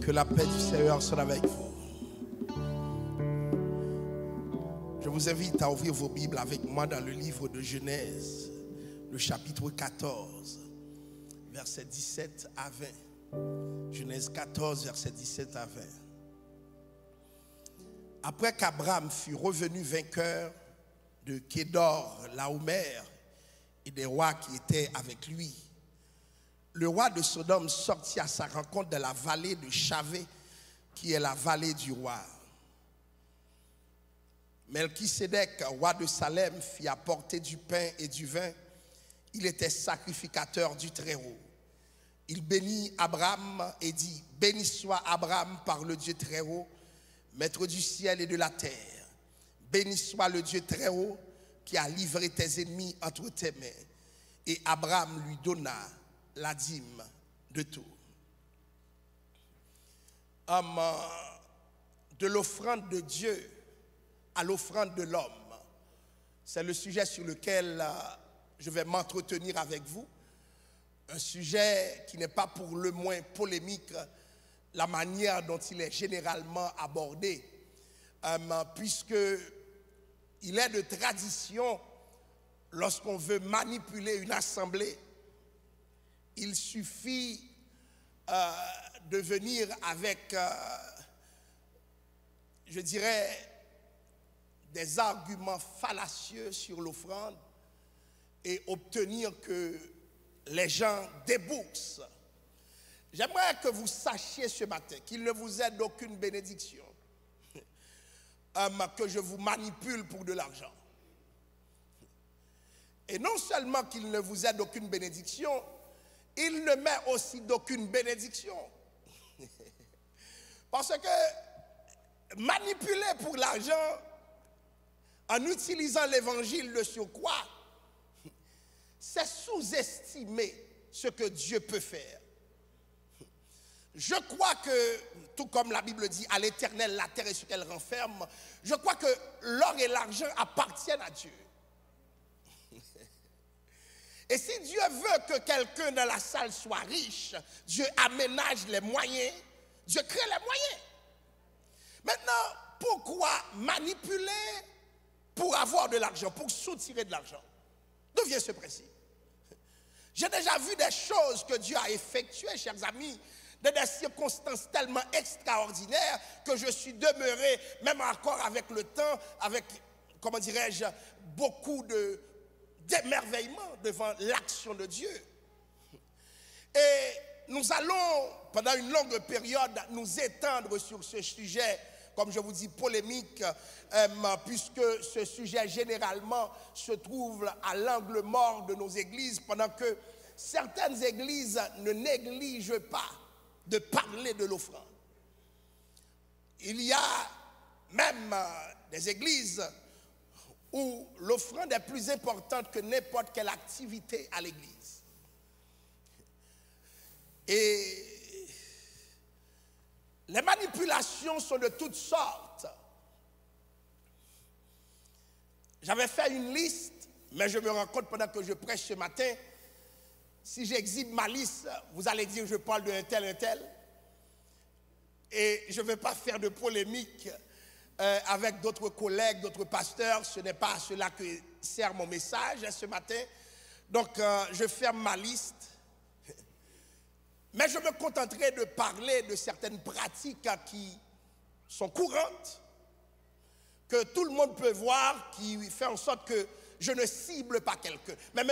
Que la paix du Seigneur soit avec vous. Je vous invite à ouvrir vos Bibles avec moi dans le livre de Genèse, le chapitre 14, versets 17 à 20. Genèse 14, versets 17 à 20. Après qu'Abraham fut revenu vainqueur de Kédor, Laomer et des rois qui étaient avec lui, le roi de Sodome sortit à sa rencontre dans la vallée de Chavé, qui est la vallée du roi. Melchisédek, roi de Salem, fit apporter du pain et du vin. Il était sacrificateur du Très-Haut. Il bénit Abraham et dit: béni soit Abraham par le Dieu Très-Haut, maître du ciel et de la terre. Béni soit le Dieu Très-Haut qui a livré tes ennemis entre tes mains. Et Abraham lui donna la dîme de tout. De l'offrande de Dieu à l'offrande de l'homme. C'est le sujet sur lequel je vais m'entretenir avec vous. Un sujet qui n'est pas pour le moins polémique, la manière dont il est généralement abordé, puisque il est de tradition, lorsqu'on veut manipuler une assemblée, il suffit de venir avec, je dirais, des arguments fallacieux sur l'offrande et obtenir que les gens déboursent. J'aimerais que vous sachiez ce matin qu'il ne vous est d'aucune bénédiction que je vous manipule pour de l'argent. Et non seulement qu'il ne vous est d'aucune bénédiction, il ne met aussi d'aucune bénédiction. Parce que manipuler pour l'argent en utilisant l'évangile de surcroît, c'est sous-estimer ce que Dieu peut faire. Je crois que, tout comme la Bible dit, à l'Éternel la terre et ce qu'elle renferme, je crois que l'or et l'argent appartiennent à Dieu. Et si Dieu veut que quelqu'un dans la salle soit riche, Dieu aménage les moyens, Dieu crée les moyens. Maintenant, pourquoi manipuler pour avoir de l'argent, pour soutirer de l'argent? D'où vient ce principe? J'ai déjà vu des choses que Dieu a effectuées, chers amis, dans des circonstances tellement extraordinaires que je suis demeuré, même encore avec le temps, avec, comment dirais-je, beaucoup d'émerveillement devant l'action de Dieu. Et nous allons, pendant une longue période, nous étendre sur ce sujet, comme je vous dis, polémique, puisque ce sujet généralement se trouve à l'angle mort de nos églises, pendant que certaines églises ne négligent pas de parler de l'offrande. Il y a même des églises où l'offrande est plus importante que n'importe quelle activité à l'église. Et les manipulations sont de toutes sortes. J'avais fait une liste, mais je me rends compte pendant que je prêche ce matin, si j'exhibe ma liste, vous allez dire je parle d'un tel, un tel. Et je ne vais pas faire de polémique avec d'autres collègues, d'autres pasteurs. Ce n'est pas à cela que sert mon message ce matin. Donc, je ferme ma liste. Mais je me contenterai de parler de certaines pratiques qui sont courantes, que tout le monde peut voir, qui fait en sorte que je ne cible pas quelqu'un. Mais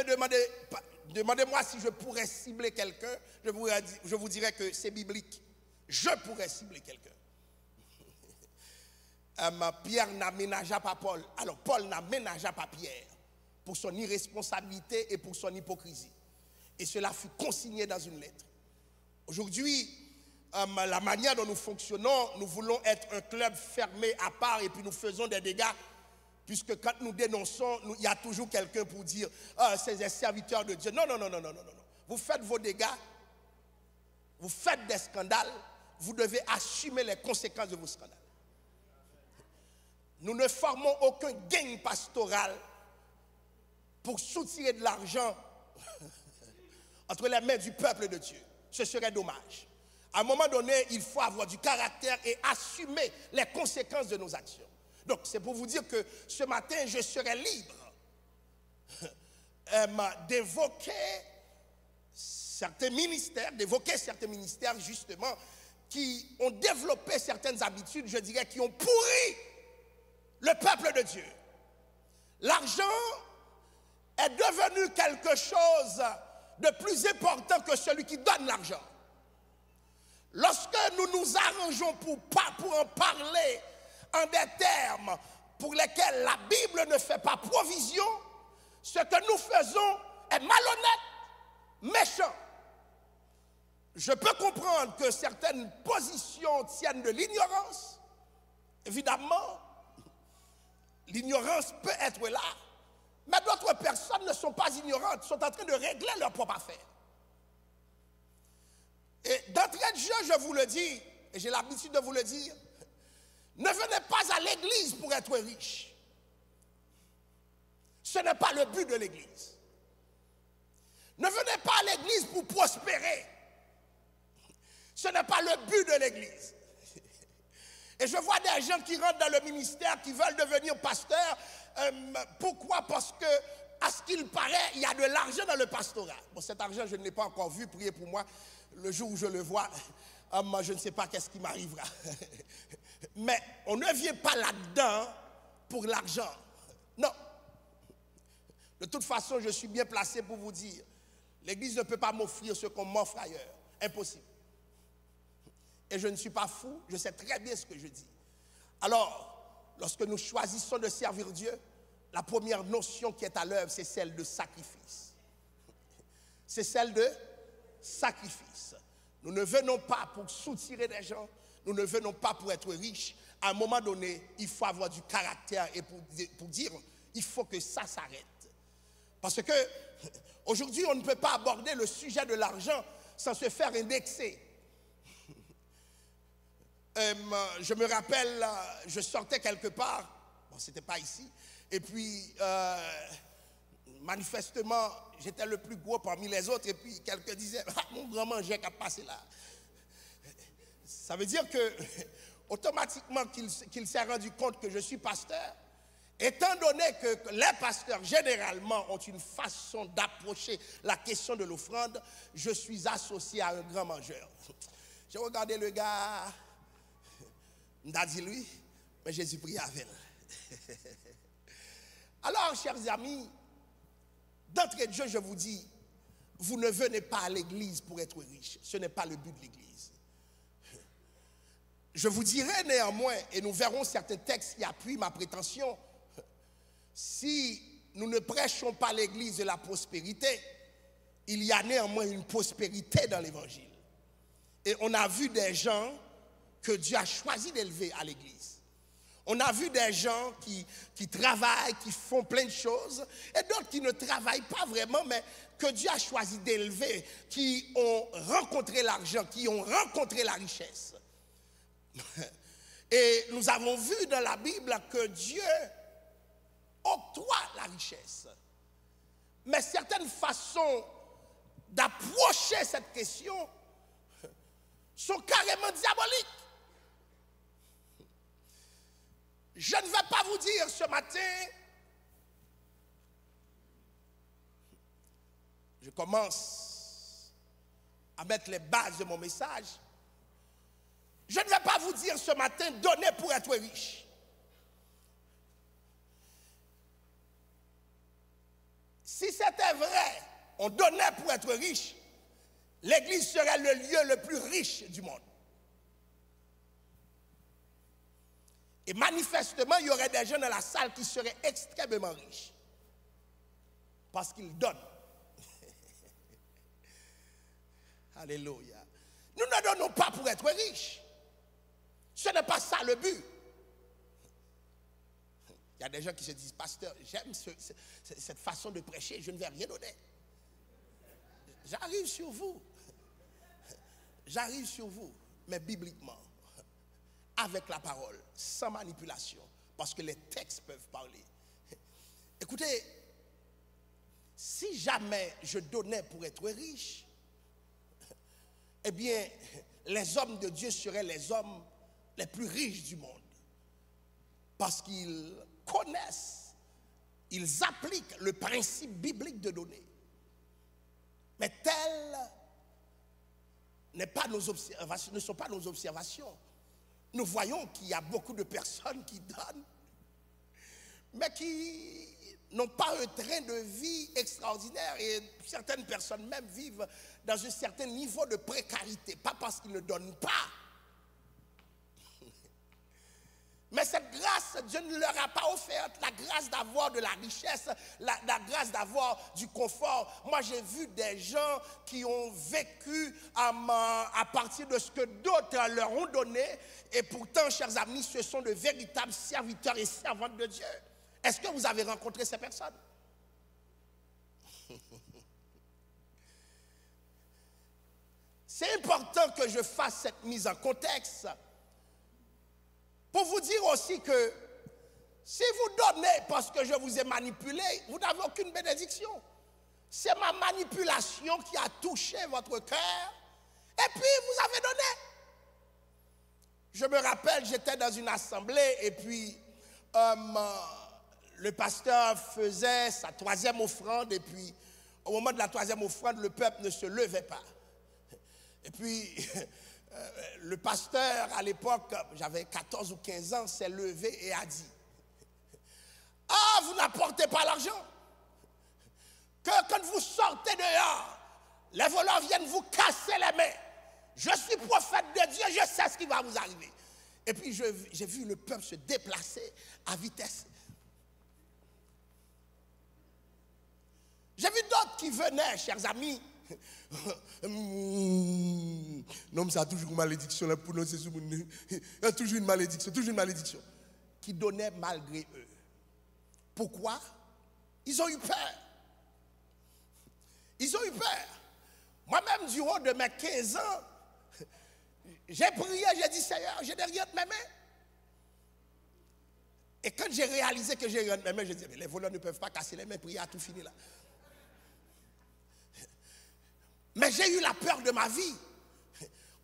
demandez-moi si je pourrais cibler quelqu'un, je vous dirais que c'est biblique. Je pourrais cibler quelqu'un. Pierre n'aménagea pas Paul. Alors Paul n'aménagea pas Pierre pour son irresponsabilité et pour son hypocrisie. Et cela fut consigné dans une lettre. Aujourd'hui, la manière dont nous fonctionnons, nous voulons être un club fermé à part et puis nous faisons des dégâts. Puisque quand nous dénonçons, il y a toujours quelqu'un pour dire « c'est des serviteurs de Dieu ». Non. Vous faites vos dégâts, vous faites des scandales, vous devez assumer les conséquences de vos scandales. Nous ne formons aucun gang pastoral pour soutirer de l'argent entre les mains du peuple de Dieu. Ce serait dommage. À un moment donné, il faut avoir du caractère et assumer les conséquences de nos actions. Donc, c'est pour vous dire que ce matin, je serai libre d'évoquer certains ministères, justement, qui ont développé certaines habitudes, je dirais, qui ont pourri le peuple de Dieu. L'argent est devenu quelque chose de plus important que celui qui donne l'argent. Lorsque nous nous arrangeons pour en parler en des termes pour lesquels la Bible ne fait pas provision, ce que nous faisons est malhonnête, méchant. Je peux comprendre que certaines positions tiennent de l'ignorance. Évidemment, l'ignorance peut être là, mais d'autres personnes ne sont pas ignorantes, sont en train de régler leurs propres affaires. Et d'entrée de jeu, je vous le dis, et j'ai l'habitude de vous le dire, ne venez pas à l'église pour être riche. Ce n'est pas le but de l'église. Ne venez pas à l'église pour prospérer. Ce n'est pas le but de l'église. Et je vois des gens qui rentrent dans le ministère, qui veulent devenir pasteurs. Pourquoi? Parce que, à ce qu'il paraît, il y a de l'argent dans le pastorat. Bon, cet argent, je ne l'ai pas encore vu. Priez pour moi. Le jour où je le vois, je ne sais pas qu'est-ce qui m'arrivera. Mais on ne vient pas là-dedans pour l'argent. Non. De toute façon, je suis bien placé pour vous dire, l'église ne peut pas m'offrir ce qu'on m'offre ailleurs. Impossible. Et je ne suis pas fou, je sais très bien ce que je dis. Alors, lorsque nous choisissons de servir Dieu, la première notion qui est à l'œuvre, c'est celle de sacrifice. C'est celle de sacrifice. Nous ne venons pas pour soutirer des gens, nous ne venons pas pour être riches. À un moment donné, il faut avoir du caractère et pour dire, il faut que ça s'arrête. Parce que aujourd'hui, on ne peut pas aborder le sujet de l'argent sans se faire indexer. Je me rappelle, je sortais quelque part, bon, c'était pas ici, et puis manifestement, j'étais le plus gros parmi les autres, et puis quelqu'un disait, ah, mon grand manger qui a passé là. Ça veut dire que, automatiquement, qu'il s'est rendu compte que je suis pasteur, étant donné que les pasteurs, généralement, ont une façon d'approcher la question de l'offrande, je suis associé à un grand mangeur. J'ai regardé le gars, m'a dit lui, mais Jésus prie avec elle. Alors, chers amis, d'entrée de jeu, je vous dis, vous ne venez pas à l'église pour être riche. Ce n'est pas le but de l'église. Je vous dirai néanmoins, et nous verrons certains textes qui appuient ma prétention, si nous ne prêchons pas l'église de la prospérité, il y a néanmoins une prospérité dans l'évangile. Et on a vu des gens que Dieu a choisi d'élever à l'église. On a vu des gens qui travaillent, qui font plein de choses, et d'autres qui ne travaillent pas vraiment, mais que Dieu a choisi d'élever, qui ont rencontré l'argent, qui ont rencontré la richesse. Et nous avons vu dans la Bible que Dieu octroie la richesse. Mais certaines façons d'approcher cette question sont carrément diaboliques. Je ne vais pas vous dire ce matin, je commence à mettre les bases de mon message, je ne vais pas vous dire ce matin, donnez pour être riche. Si c'était vrai, on donnait pour être riche, l'église serait le lieu le plus riche du monde. Et manifestement, il y aurait des gens dans la salle qui seraient extrêmement riches. Parce qu'ils donnent. Alléluia. Nous ne donnons pas pour être riches. Ce n'est pas ça le but. Il y a des gens qui se disent, pasteur, j'aime cette façon de prêcher, je ne vais rien donner. J'arrive sur vous. J'arrive sur vous, mais bibliquement. Avec la parole, sans manipulation, parce que les textes peuvent parler. Écoutez, si jamais je donnais pour être riche, eh bien, les hommes de Dieu seraient les hommes les plus riches du monde. Parce qu'ils connaissent, ils appliquent le principe biblique de donner. Mais telles ne sont pas nos observations. Nous voyons qu'il y a beaucoup de personnes qui donnent, mais qui n'ont pas un train de vie extraordinaire, et certaines personnes même vivent dans un certain niveau de précarité, pas parce qu'ils ne donnent pas. Mais cette grâce, Dieu ne leur a pas offert la grâce d'avoir de la richesse, la grâce d'avoir du confort. Moi, j'ai vu des gens qui ont vécu à partir de ce que d'autres leur ont donné, et pourtant, chers amis, ce sont de véritables serviteurs et servantes de Dieu. Est-ce que vous avez rencontré ces personnes? C'est important que je fasse cette mise en contexte pour vous dire aussi que si vous donnez parce que je vous ai manipulé, vous n'avez aucune bénédiction. C'est ma manipulation qui a touché votre cœur, et puis vous avez donné. Je me rappelle, j'étais dans une assemblée, et puis le pasteur faisait sa 3e offrande, et puis au moment de la 3e offrande, le peuple ne se levait pas. Et puis le pasteur, à l'époque, j'avais 14 ou 15 ans, s'est levé et a dit: ah, vous n'apportez pas l'argent, que quand vous sortez dehors, les voleurs viennent vous casser les mains. Je suis prophète de Dieu, je sais ce qui va vous arriver. Et puis j'ai vu le peuple se déplacer à vitesse. J'ai vu d'autres qui venaient, chers amis. Non, mais ça a toujours une malédiction là pour nous. Il y a toujours une malédiction, qui donnait malgré eux. Pourquoi? Ils ont eu peur. Moi-même, du haut de mes 15 ans, j'ai prié, j'ai dit: Seigneur, j'ai des rien de mes mains. Et quand j'ai réalisé que j'ai rien de mes mains, j'ai dit: mais les voleurs ne peuvent pas casser les mains, prier a tout fini là. Mais j'ai eu la peur de ma vie.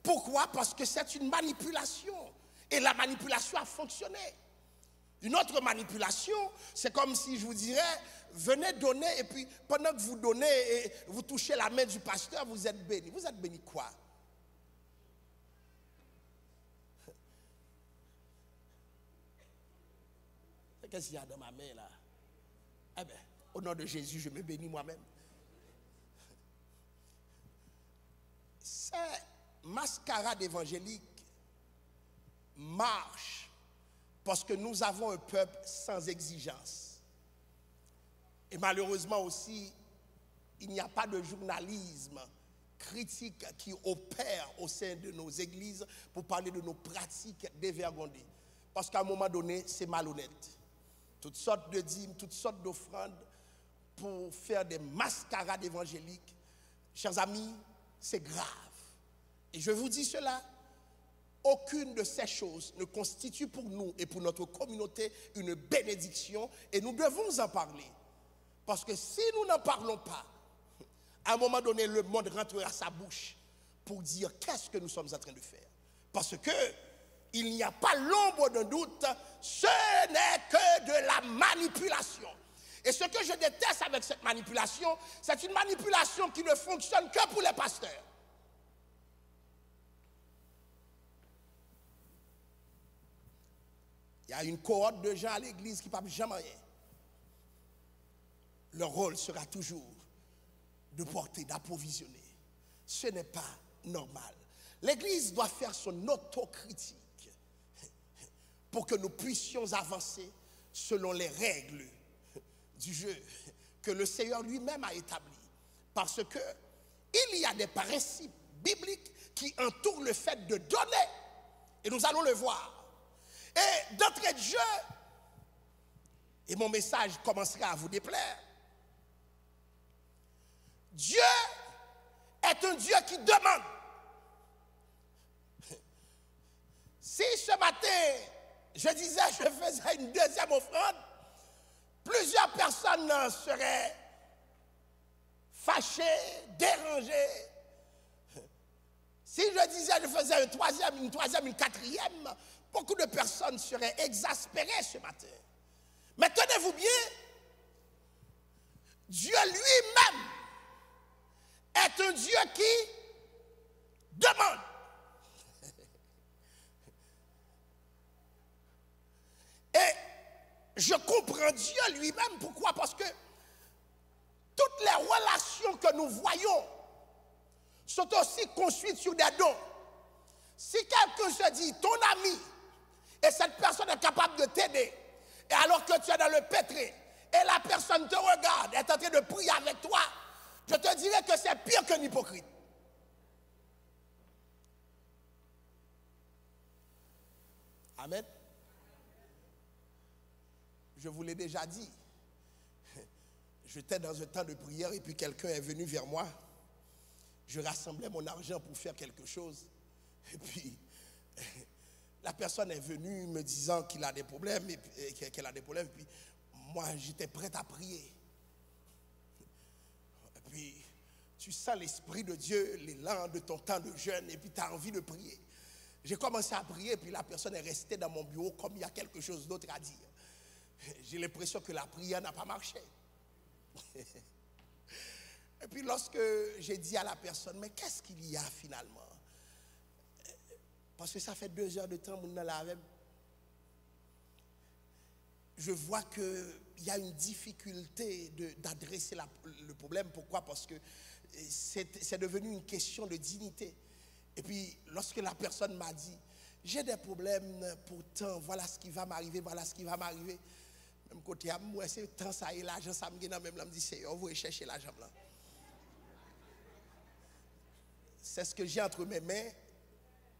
Pourquoi? Parce que c'est une manipulation. Et la manipulation a fonctionné. Une autre manipulation, c'est comme si je vous dirais: venez donner, et puis pendant que vous donnez et vous touchez la main du pasteur, vous êtes béni. Vous êtes béni quoi? Qu'est-ce qu'il y a dans ma main là? Eh bien, au nom de Jésus, je me bénis moi-même. Ces mascarades évangéliques marchent parce que nous avons un peuple sans exigence. Et malheureusement aussi, il n'y a pas de journalisme critique qui opère au sein de nos églises pour parler de nos pratiques dévergondées. Parce qu'à un moment donné, c'est malhonnête. Toutes sortes de dîmes, toutes sortes d'offrandes pour faire des mascarades évangéliques. Chers amis, c'est grave. Et je vous dis cela, aucune de ces choses ne constitue pour nous et pour notre communauté une bénédiction, et nous devons en parler. Parce que si nous n'en parlons pas, à un moment donné, le monde rentrera sa bouche pour dire qu'est-ce que nous sommes en train de faire. Parce que il n'y a pas l'ombre d'un doute, ce n'est que de la manipulation. Et ce que je déteste avec cette manipulation, c'est une manipulation qui ne fonctionne que pour les pasteurs. Il y a une cohorte de gens à l'église qui ne parlent jamais rien. Leur rôle sera toujours de porter, d'approvisionner. Ce n'est pas normal. L'église doit faire son autocritique pour que nous puissions avancer selon les règles du jeu que le Seigneur lui-même a établi. Parce que il y a des principes bibliques qui entourent le fait de donner. Et nous allons le voir. Et d'entrée de jeu, et mon message commencera à vous déplaire, Dieu est un Dieu qui demande. Si ce matin, je disais, je faisais une deuxième offrande, plusieurs personnes seraient fâchées, dérangées. Si je disais, je faisais une troisième, une quatrième, beaucoup de personnes seraient exaspérées ce matin. Mais tenez-vous bien, Dieu lui-même est un Dieu qui demande. Et je comprends Dieu lui-même. Pourquoi? Parce que toutes les relations que nous voyons sont aussi construites sur des dons. Si quelqu'un se dit ton ami et cette personne est capable de t'aider, et alors que tu es dans le pétré et la personne te regarde, est en train de prier avec toi, je te dirais que c'est pire qu'un hypocrite. Amen. Je vous l'ai déjà dit. J'étais dans un temps de prière et puis quelqu'un est venu vers moi. Je rassemblais mon argent pour faire quelque chose. Et puis, la personne est venue me disant qu'il a des problèmes, qu'elle a des problèmes. Et puis, moi, j'étais prêt à prier. Et puis, tu sens l'Esprit de Dieu, l'élan de ton temps de jeûne, et puis tu as envie de prier. J'ai commencé à prier, et puis la personne est restée dans mon bureau comme il y a quelque chose d'autre à dire. J'ai l'impression que la prière n'a pas marché. Et puis lorsque j'ai dit à la personne, mais qu'est-ce qu'il y a finalement? Parce que ça fait 2 heures de temps que nous l'avons. Je vois qu'il y a une difficulté d'adresser le problème. Pourquoi? Parce que c'est devenu une question de dignité. Et puis lorsque la personne m'a dit, j'ai des problèmes pourtant, voilà ce qui va m'arriver, voilà ce qui va m'arriver. Même côté à moi, c'est tant ça et l'argent, ça me gagne même là, me dit, c'est on va chercher l'argent là. C'est ce que j'ai entre mes mains.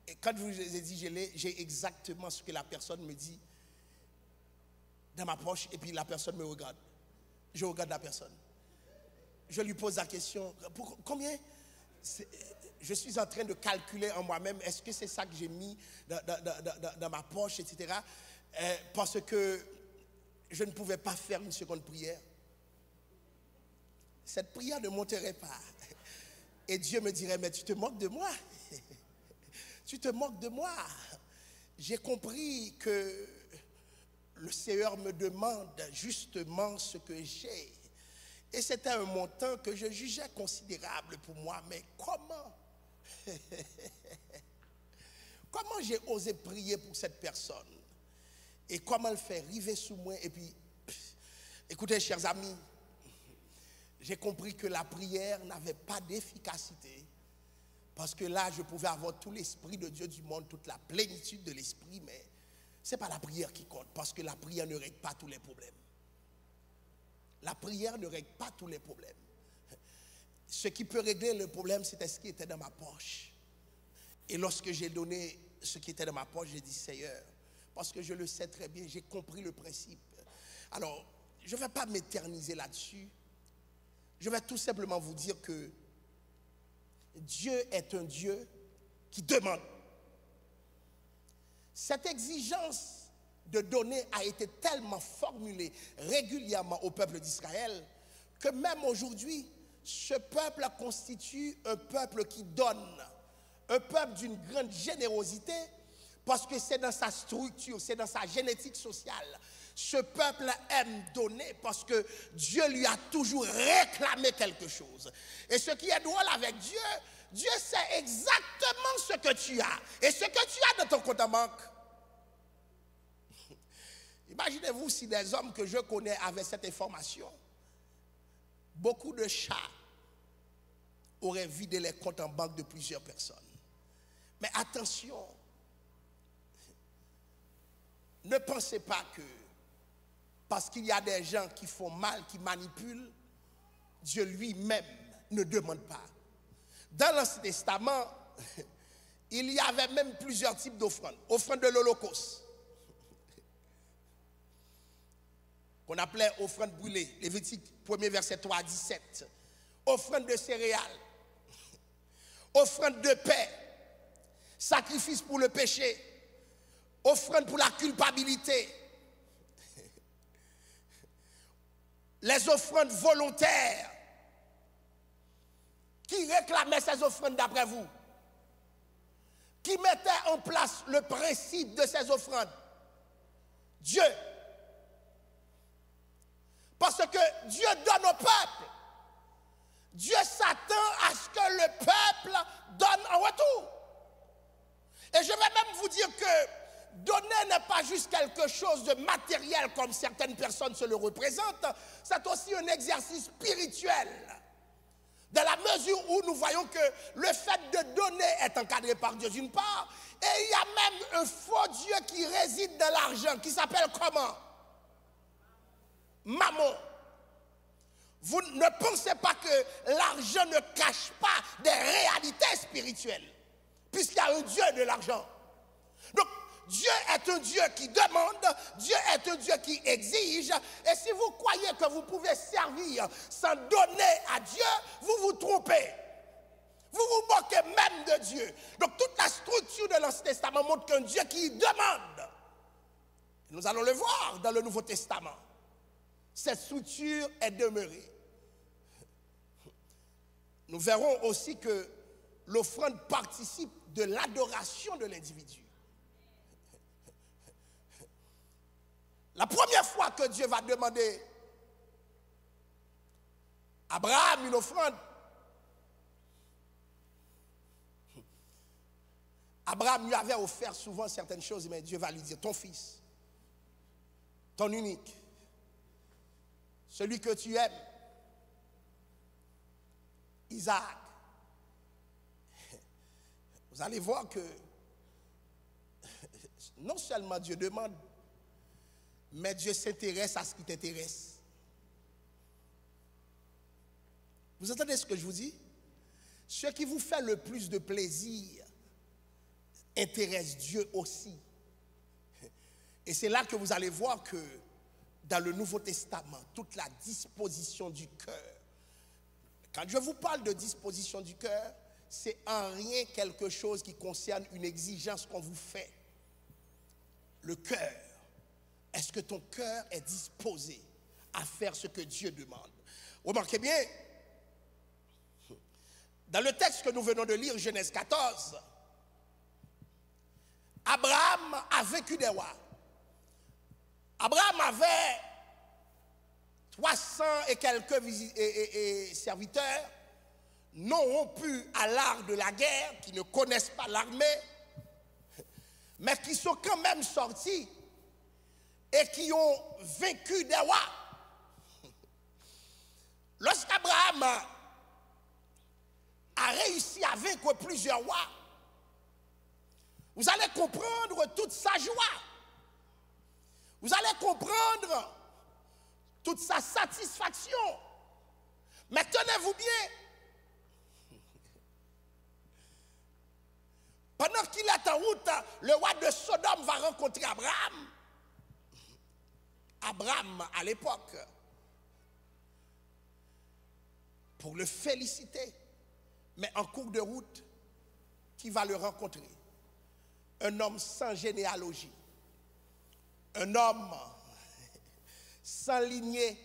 Et quand je vous ai dit, j'ai exactement ce que la personne me dit dans ma poche. Et puis la personne me regarde. Je regarde la personne. Je lui pose la question, pour combien? Je suis en train de calculer en moi-même, est-ce que c'est ça que j'ai mis dans ma poche, etc. Parce que je ne pouvais pas faire une seconde prière. Cette prière ne monterait pas. Et Dieu me dirait, mais tu te moques de moi. Tu te moques de moi. J'ai compris que le Seigneur me demande justement ce que j'ai. Et c'était un montant que je jugeais considérable pour moi. Mais comment? Comment j'ai osé prier pour cette personne? Et comment le faire river sous moi? Et puis, écoutez, chers amis, j'ai compris que la prière n'avait pas d'efficacité. Parce que là, je pouvais avoir tout l'Esprit de Dieu du monde, toute la plénitude de l'Esprit, mais ce n'est pas la prière qui compte, parce que la prière ne règle pas tous les problèmes. La prière ne règle pas tous les problèmes. Ce qui peut régler le problème, c'était ce qui était dans ma poche. Et lorsque j'ai donné ce qui était dans ma poche, j'ai dit, Seigneur, parce que je le sais très bien, j'ai compris le principe. Alors, je ne vais pas m'éterniser là-dessus. Je vais tout simplement vous dire que Dieu est un Dieu qui demande. Cette exigence de donner a été tellement formulée régulièrement au peuple d'Israël que même aujourd'hui, ce peuple constitue un peuple qui donne, un peuple d'une grande générosité, parce que c'est dans sa structure, c'est dans sa génétique sociale. Ce peuple aime donner parce que Dieu lui a toujours réclamé quelque chose. Et ce qui est drôle avec Dieu, Dieu sait exactement ce que tu as et ce que tu as dans ton compte en banque. Imaginez-vous si des hommes que je connais avaient cette information. Beaucoup de chats auraient vidé les comptes en banque de plusieurs personnes. Mais attention, ne pensez pas que parce qu'il y a des gens qui font mal, qui manipulent, Dieu lui-même ne demande pas. Dans l'Ancien Testament, il y avait même plusieurs types d'offrandes. Offrande de l'Holocauste, qu'on appelait offrande brûlée, Lévitique 1er verset 3 à 17. Offrande de céréales, offrande de paix, sacrifice pour le péché, offrande pour la culpabilité, les offrandes volontaires. Qui réclamait ces offrandes d'après vous? qui mettait en place le principe de ces offrandes? Dieu. Parce que Dieu donne au peuple. Dieu s'attend à ce que le peuple donne en retour. Et je vais même vous dire que donner n'est pas juste quelque chose de matériel comme certaines personnes se le représentent, c'est aussi un exercice spirituel. Dans la mesure où nous voyons que le fait de donner est encadré par Dieu d'une part, et il y a même un faux Dieu qui réside dans l'argent, qui s'appelle comment? Mammon. Vous ne pensez pas que l'argent ne cache pas des réalités spirituelles, puisqu'il y a un Dieu de l'argent. Donc, Dieu est un Dieu qui demande, Dieu est un Dieu qui exige, et si vous croyez que vous pouvez servir sans donner à Dieu, vous vous trompez. Vous vous moquez même de Dieu. Donc toute la structure de l'Ancien Testament montre qu'un Dieu qui demande. Nous allons le voir dans le Nouveau Testament. Cette structure est demeurée. Nous verrons aussi que l'offrande participe de l'adoration de l'individu. La première fois que Dieu va demander à Abraham une offrande, Abraham lui avait offert souvent certaines choses, mais Dieu va lui dire, ton fils, ton unique, celui que tu aimes, Isaac. Vous allez voir que non seulement Dieu demande, mais Dieu s'intéresse à ce qui t'intéresse. Vous entendez ce que je vous dis? Ce qui vous fait le plus de plaisir intéresse Dieu aussi. Et c'est là que vous allez voir que dans le Nouveau Testament, toute la disposition du cœur, quand je vous parle de disposition du cœur, c'est en rien quelque chose qui concerne une exigence qu'on vous fait. Le cœur. Est-ce que ton cœur est disposé à faire ce que Dieu demande? Remarquez bien, dans le texte que nous venons de lire, Genèse 14, Abraham a vaincu des rois. Abraham avait 300 et quelques serviteurs non rompus à l'art de la guerre, qui ne connaissent pas l'armée, mais qui sont quand même sortis et qui ont vaincu des rois. Lorsqu'Abraham a réussi à vaincre plusieurs rois, vous allez comprendre toute sa joie. Vous allez comprendre toute sa satisfaction. Mais tenez-vous bien. Pendant qu'il est en route, le roi de Sodome va rencontrer Abraham. Abraham, à l'époque, pour le féliciter, mais en cours de route, qui va le rencontrer? Un homme sans généalogie, un homme sans lignée,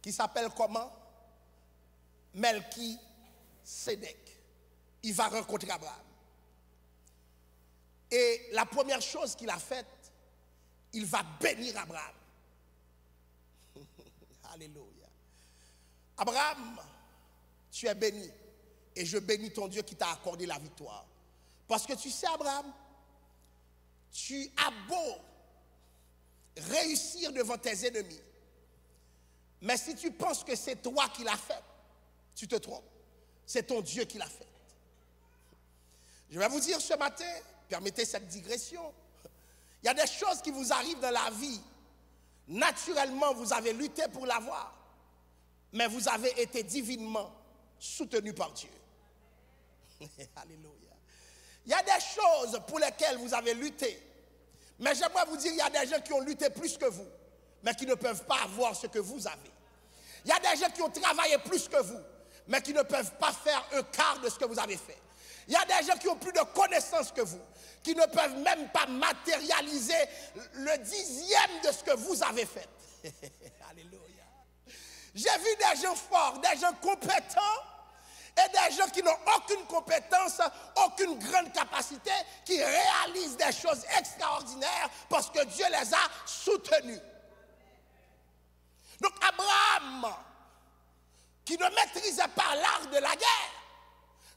qui s'appelle comment? Melchisédek. Il va rencontrer Abraham. Et la première chose qu'il a faite, il va bénir Abraham. Alléluia. Abraham, tu es béni. Et je bénis ton Dieu qui t'a accordé la victoire. Parce que tu sais, Abraham, tu as beau réussir devant tes ennemis, mais si tu penses que c'est toi qui l'as fait, tu te trompes. C'est ton Dieu qui l'a fait. Je vais vous dire ce matin, permettez cette digression, il y a des choses qui vous arrivent dans la vie. Naturellement, vous avez lutté pour l'avoir, mais vous avez été divinement soutenu par Dieu. Alléluia. Il y a des choses pour lesquelles vous avez lutté, mais j'aimerais vous dire, il y a des gens qui ont lutté plus que vous, mais qui ne peuvent pas avoir ce que vous avez. Il y a des gens qui ont travaillé plus que vous, mais qui ne peuvent pas faire un quart de ce que vous avez fait. Il y a des gens qui ont plus de connaissances que vous, qui ne peuvent même pas matérialiser le 10e de ce que vous avez fait. Alléluia. J'ai vu des gens forts, des gens compétents, et des gens qui n'ont aucune compétence, aucune grande capacité, qui réalisent des choses extraordinaires parce que Dieu les a soutenus. Donc Abraham, qui ne maîtrisait pas l'art de la guerre,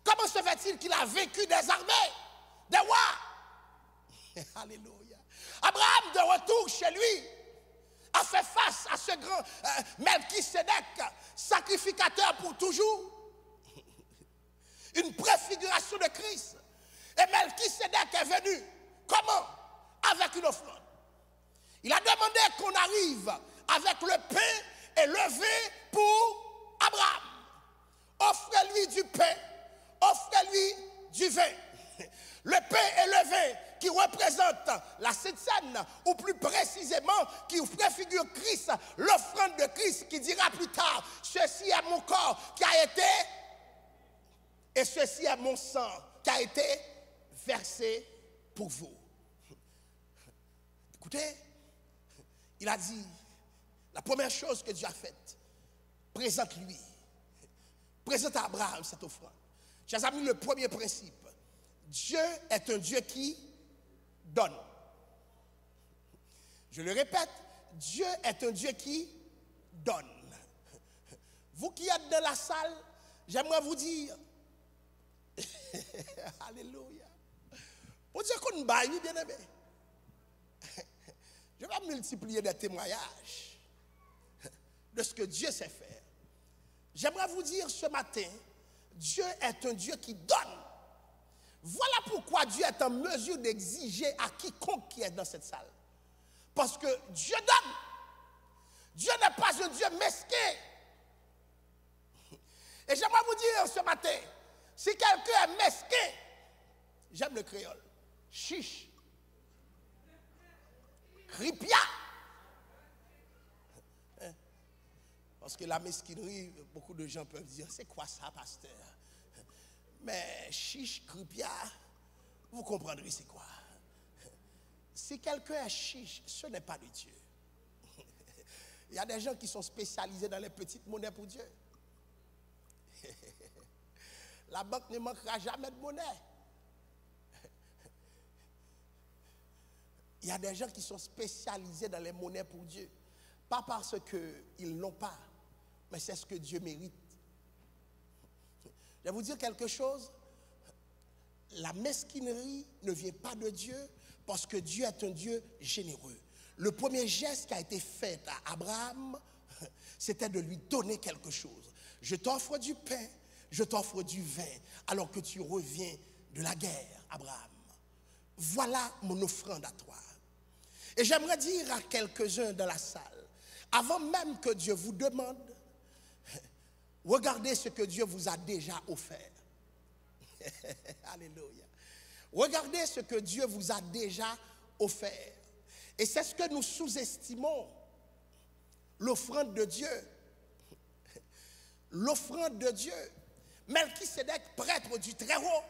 comment se fait-il qu'il a vaincu des armées, des rois? Alléluia. Abraham, de retour chez lui, a fait face à ce grand Melchisédek, sacrificateur pour toujours. Une préfiguration de Christ. Et Melchisédek est venu. Comment? Avec une offrande. Il a demandé qu'on arrive avec le pain et le vin pour Abraham. Offrez-lui du pain, offrez-lui du vin. Le pain et le vin qui représentent la Sainte Seine, ou plus précisément qui préfigure Christ, l'offrande de Christ qui dira plus tard, ceci est mon corps qui a été, et ceci est mon sang qui a été versé pour vous. Écoutez, il a dit, la première chose que Dieu a faite, présente-lui, présente à Abraham cette offrande. Chers amis, le premier principe, Dieu est un Dieu qui donne. Je le répète, Dieu est un Dieu qui donne. Vous qui êtes dans la salle, j'aimerais vous dire, alléluia, pour dire qu'on baille, bien aimé, je vais multiplier des témoignages de ce que Dieu sait faire. J'aimerais vous dire ce matin, Dieu est un Dieu qui donne. Voilà pourquoi Dieu est en mesure d'exiger à quiconque qui est dans cette salle. Parce que Dieu donne. Dieu n'est pas un Dieu mesquin. Et j'aimerais vous dire ce matin, si quelqu'un est mesquin, j'aime le créole, chiche, cripia. Parce que la mesquinerie, beaucoup de gens peuvent dire, c'est quoi ça, pasteur? Mais chiche, cripia, vous comprendrez c'est quoi. Si quelqu'un est chiche, ce n'est pas de Dieu. Il y a des gens qui sont spécialisés dans les petites monnaies pour Dieu. La banque ne manquera jamais de monnaie. Il y a des gens qui sont spécialisés dans les monnaies pour Dieu. Pas parce qu'ils n'ont pas, mais c'est ce que Dieu mérite. Je vais vous dire quelque chose. La mesquinerie ne vient pas de Dieu parce que Dieu est un Dieu généreux. Le premier geste qui a été fait à Abraham, c'était de lui donner quelque chose. Je t'offre du pain, je t'offre du vin, alors que tu reviens de la guerre, Abraham. Voilà mon offrande à toi. Et j'aimerais dire à quelques-uns dans la salle, avant même que Dieu vous demande, regardez ce que Dieu vous a déjà offert. Alléluia. Regardez ce que Dieu vous a déjà offert. Et c'est ce que nous sous-estimons. L'offrande de Dieu. L'offrande de Dieu. Melchisédek, prêtre du Très-Haut,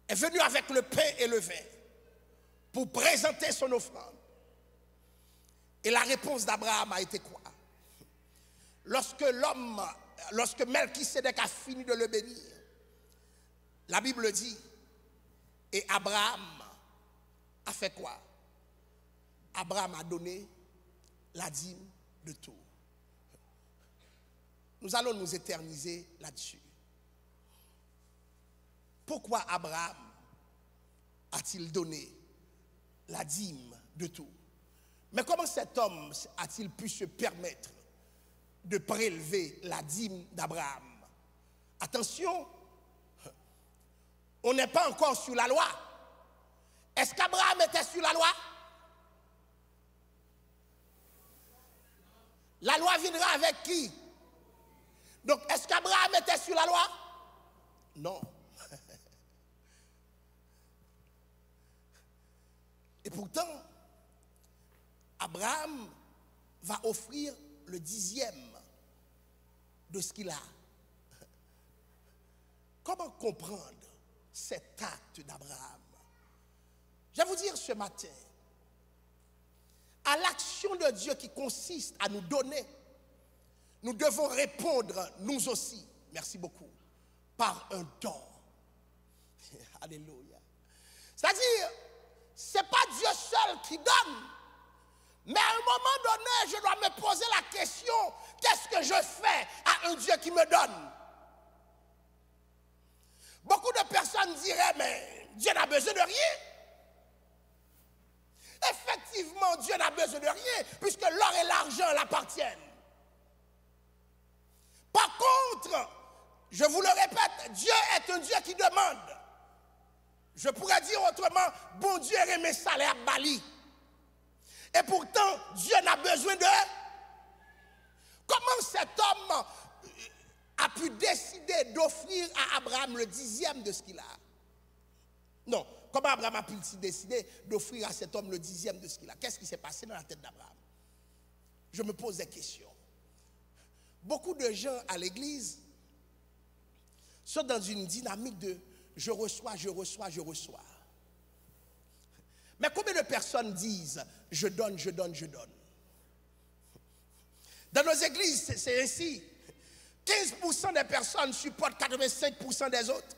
est venu avec le pain et le vin pour présenter son offrande. Et la réponse d'Abraham a été quoi? Lorsque Melchisédek a fini de le bénir, la Bible dit, et Abraham a fait quoi? Abraham a donné la dîme de tout. Nous allons nous éterniser là-dessus. Pourquoi Abraham a-t-il donné la dîme de tout? Mais comment cet homme a-t-il pu se permettre de prélever la dîme d'Abraham? Attention, on n'est pas encore sur la loi. Est-ce qu'Abraham était sur la loi? La loi viendra avec qui? Donc, est-ce qu'Abraham était sur la loi? Non. Et pourtant, Abraham va offrir le 10e de ce qu'il a. Comment comprendre cet acte d'Abraham? Je vais vous dire ce matin, à l'action de Dieu qui consiste à nous donner, nous devons répondre, nous aussi, merci beaucoup, par un don. Alléluia. C'est-à-dire, ce n'est pas Dieu seul qui donne, mais à un moment donné, je dois me poser la question, qu'est-ce que je fais à un Dieu qui me donne? Beaucoup de personnes diraient, mais Dieu n'a besoin de rien. Effectivement, Dieu n'a besoin de rien, puisque l'or et l'argent l'appartiennent. Par contre, je vous le répète, Dieu est un Dieu qui demande. Je pourrais dire autrement, bon Dieu remet salaire Bali. Et pourtant, Dieu n'a besoin de... Comment cet homme a pu décider d'offrir à Abraham le 10e de ce qu'il a? Non, comment Abraham a pu décider d'offrir à cet homme le 10e de ce qu'il a? Qu'est-ce qui s'est passé dans la tête d'Abraham? Je me pose des questions. Beaucoup de gens à l'église sont dans une dynamique de je reçois, je reçois, je reçois. Mais combien de personnes disent je donne, je donne, je donne? Dans nos églises, c'est ainsi. 15% des personnes supportent 85% des autres.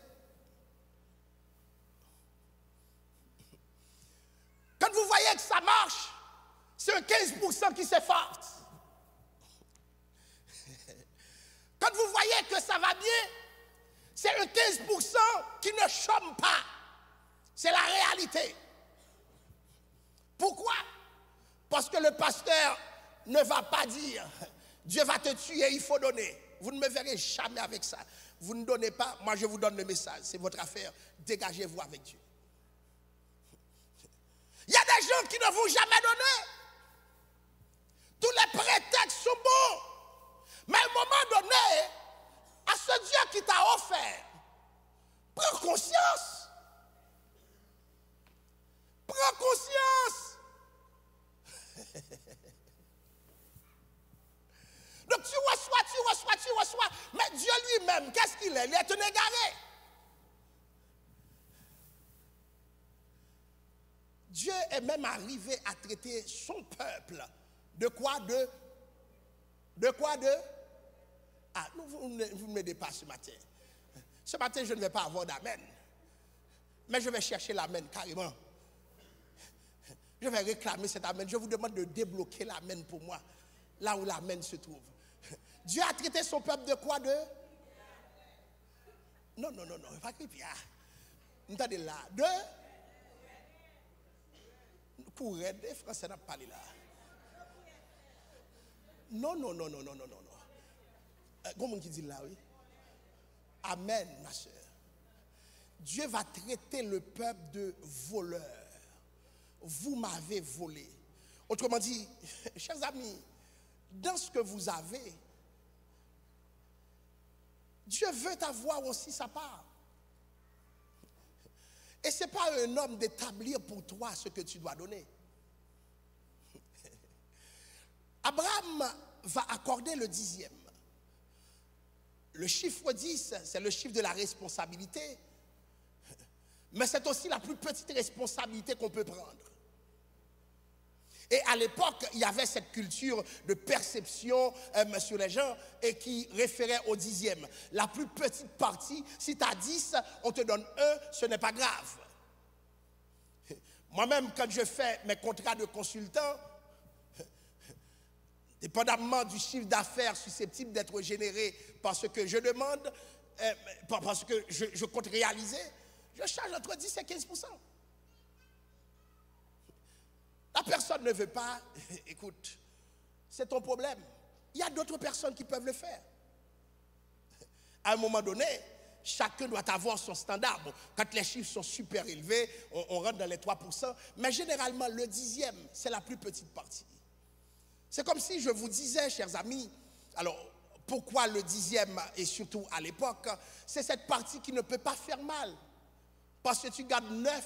Quand vous voyez que ça marche, c'est un 15% qui s'efforce. Quand vous voyez que ça va bien, c'est un 15% qui ne chôme pas. C'est la réalité. Pourquoi? Parce que le pasteur ne va pas dire Dieu va te tuer, il faut donner. Vous ne me verrez jamais avec ça. Vous ne donnez pas, moi je vous donne le message. C'est votre affaire. Dégagez-vous avec Dieu. Il y a des gens qui ne vont jamais donner. Tous les prétextes sont bons. Mais à un moment donné, à ce Dieu qui t'a offert, prends conscience. Prends conscience. Donc tu reçois. Mais Dieu lui-même, qu'est-ce qu'il est? Il est un égaré. Dieu est même arrivé à traiter son peuple de quoi? De quoi? Ah, vous ne m'aidez pas ce matin. Ce matin, je ne vais pas avoir d'amen. Mais je vais chercher l'amen carrément. Je vais réclamer cet amen. Je vous demande de débloquer l'amen pour moi, là où l'amen se trouve. Dieu a traité son peuple de quoi? Non, pas que Pierre. Entendez là. Pour aider, Français n'a pas parlé là. Non. Comment qui dit là, oui? Amen, ma soeur. Dieu va traiter le peuple de voleur. Vous m'avez volé. Autrement dit, chers amis, dans ce que vous avez, Dieu veut avoir aussi sa part. Et ce n'est pas un homme d'établir pour toi ce que tu dois donner. Abraham va accorder le 10e. Le chiffre 10, c'est le chiffre de la responsabilité. Mais c'est aussi la plus petite responsabilité qu'on peut prendre. Et à l'époque, il y avait cette culture de perception sur les gens et qui référait au 10e. La plus petite partie, si tu as 10, on te donne 1, ce n'est pas grave. Moi-même, quand je fais mes contrats de consultant, dépendamment du chiffre d'affaires susceptible d'être généré par ce que je demande, parce que je compte réaliser, je charge entre 10 et 15%. La personne ne veut pas, écoute, c'est ton problème. Il y a d'autres personnes qui peuvent le faire. À un moment donné, chacun doit avoir son standard. Bon, quand les chiffres sont super élevés, on rentre dans les 3%, mais généralement, le 10e, c'est la plus petite partie. C'est comme si je vous disais, chers amis, alors, pourquoi le 10e, et surtout à l'époque, c'est cette partie qui ne peut pas faire mal. Parce que tu gardes 9.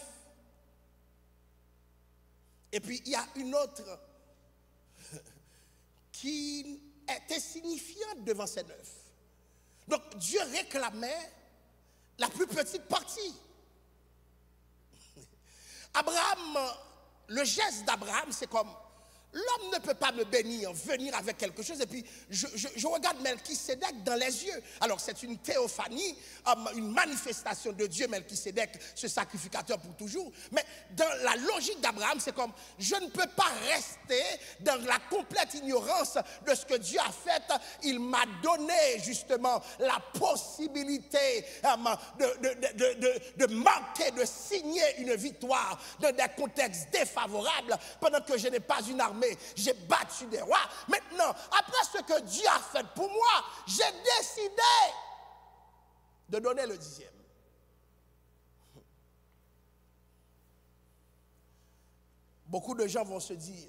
Et puis, il y a une autre qui était insignifiante devant ces 9. Donc, Dieu réclamait la plus petite partie. Abraham, le geste d'Abraham, c'est comme L'homme ne peut pas me bénir, venir avec quelque chose, et puis je regarde Melchisédek dans les yeux. Alors c'est une théophanie, une manifestation de Dieu, Melchisédek, ce sacrificateur pour toujours. Mais dans la logique d'Abraham, c'est comme, je ne peux pas rester dans la complète ignorance de ce que Dieu a fait. Il m'a donné justement la possibilité de manquer, de signer une victoire dans des contextes défavorables pendant que je n'ai pas une armée. J'ai battu des rois. Maintenant, après ce que Dieu a fait pour moi, j'ai décidé de donner le 10e. Beaucoup de gens vont se dire,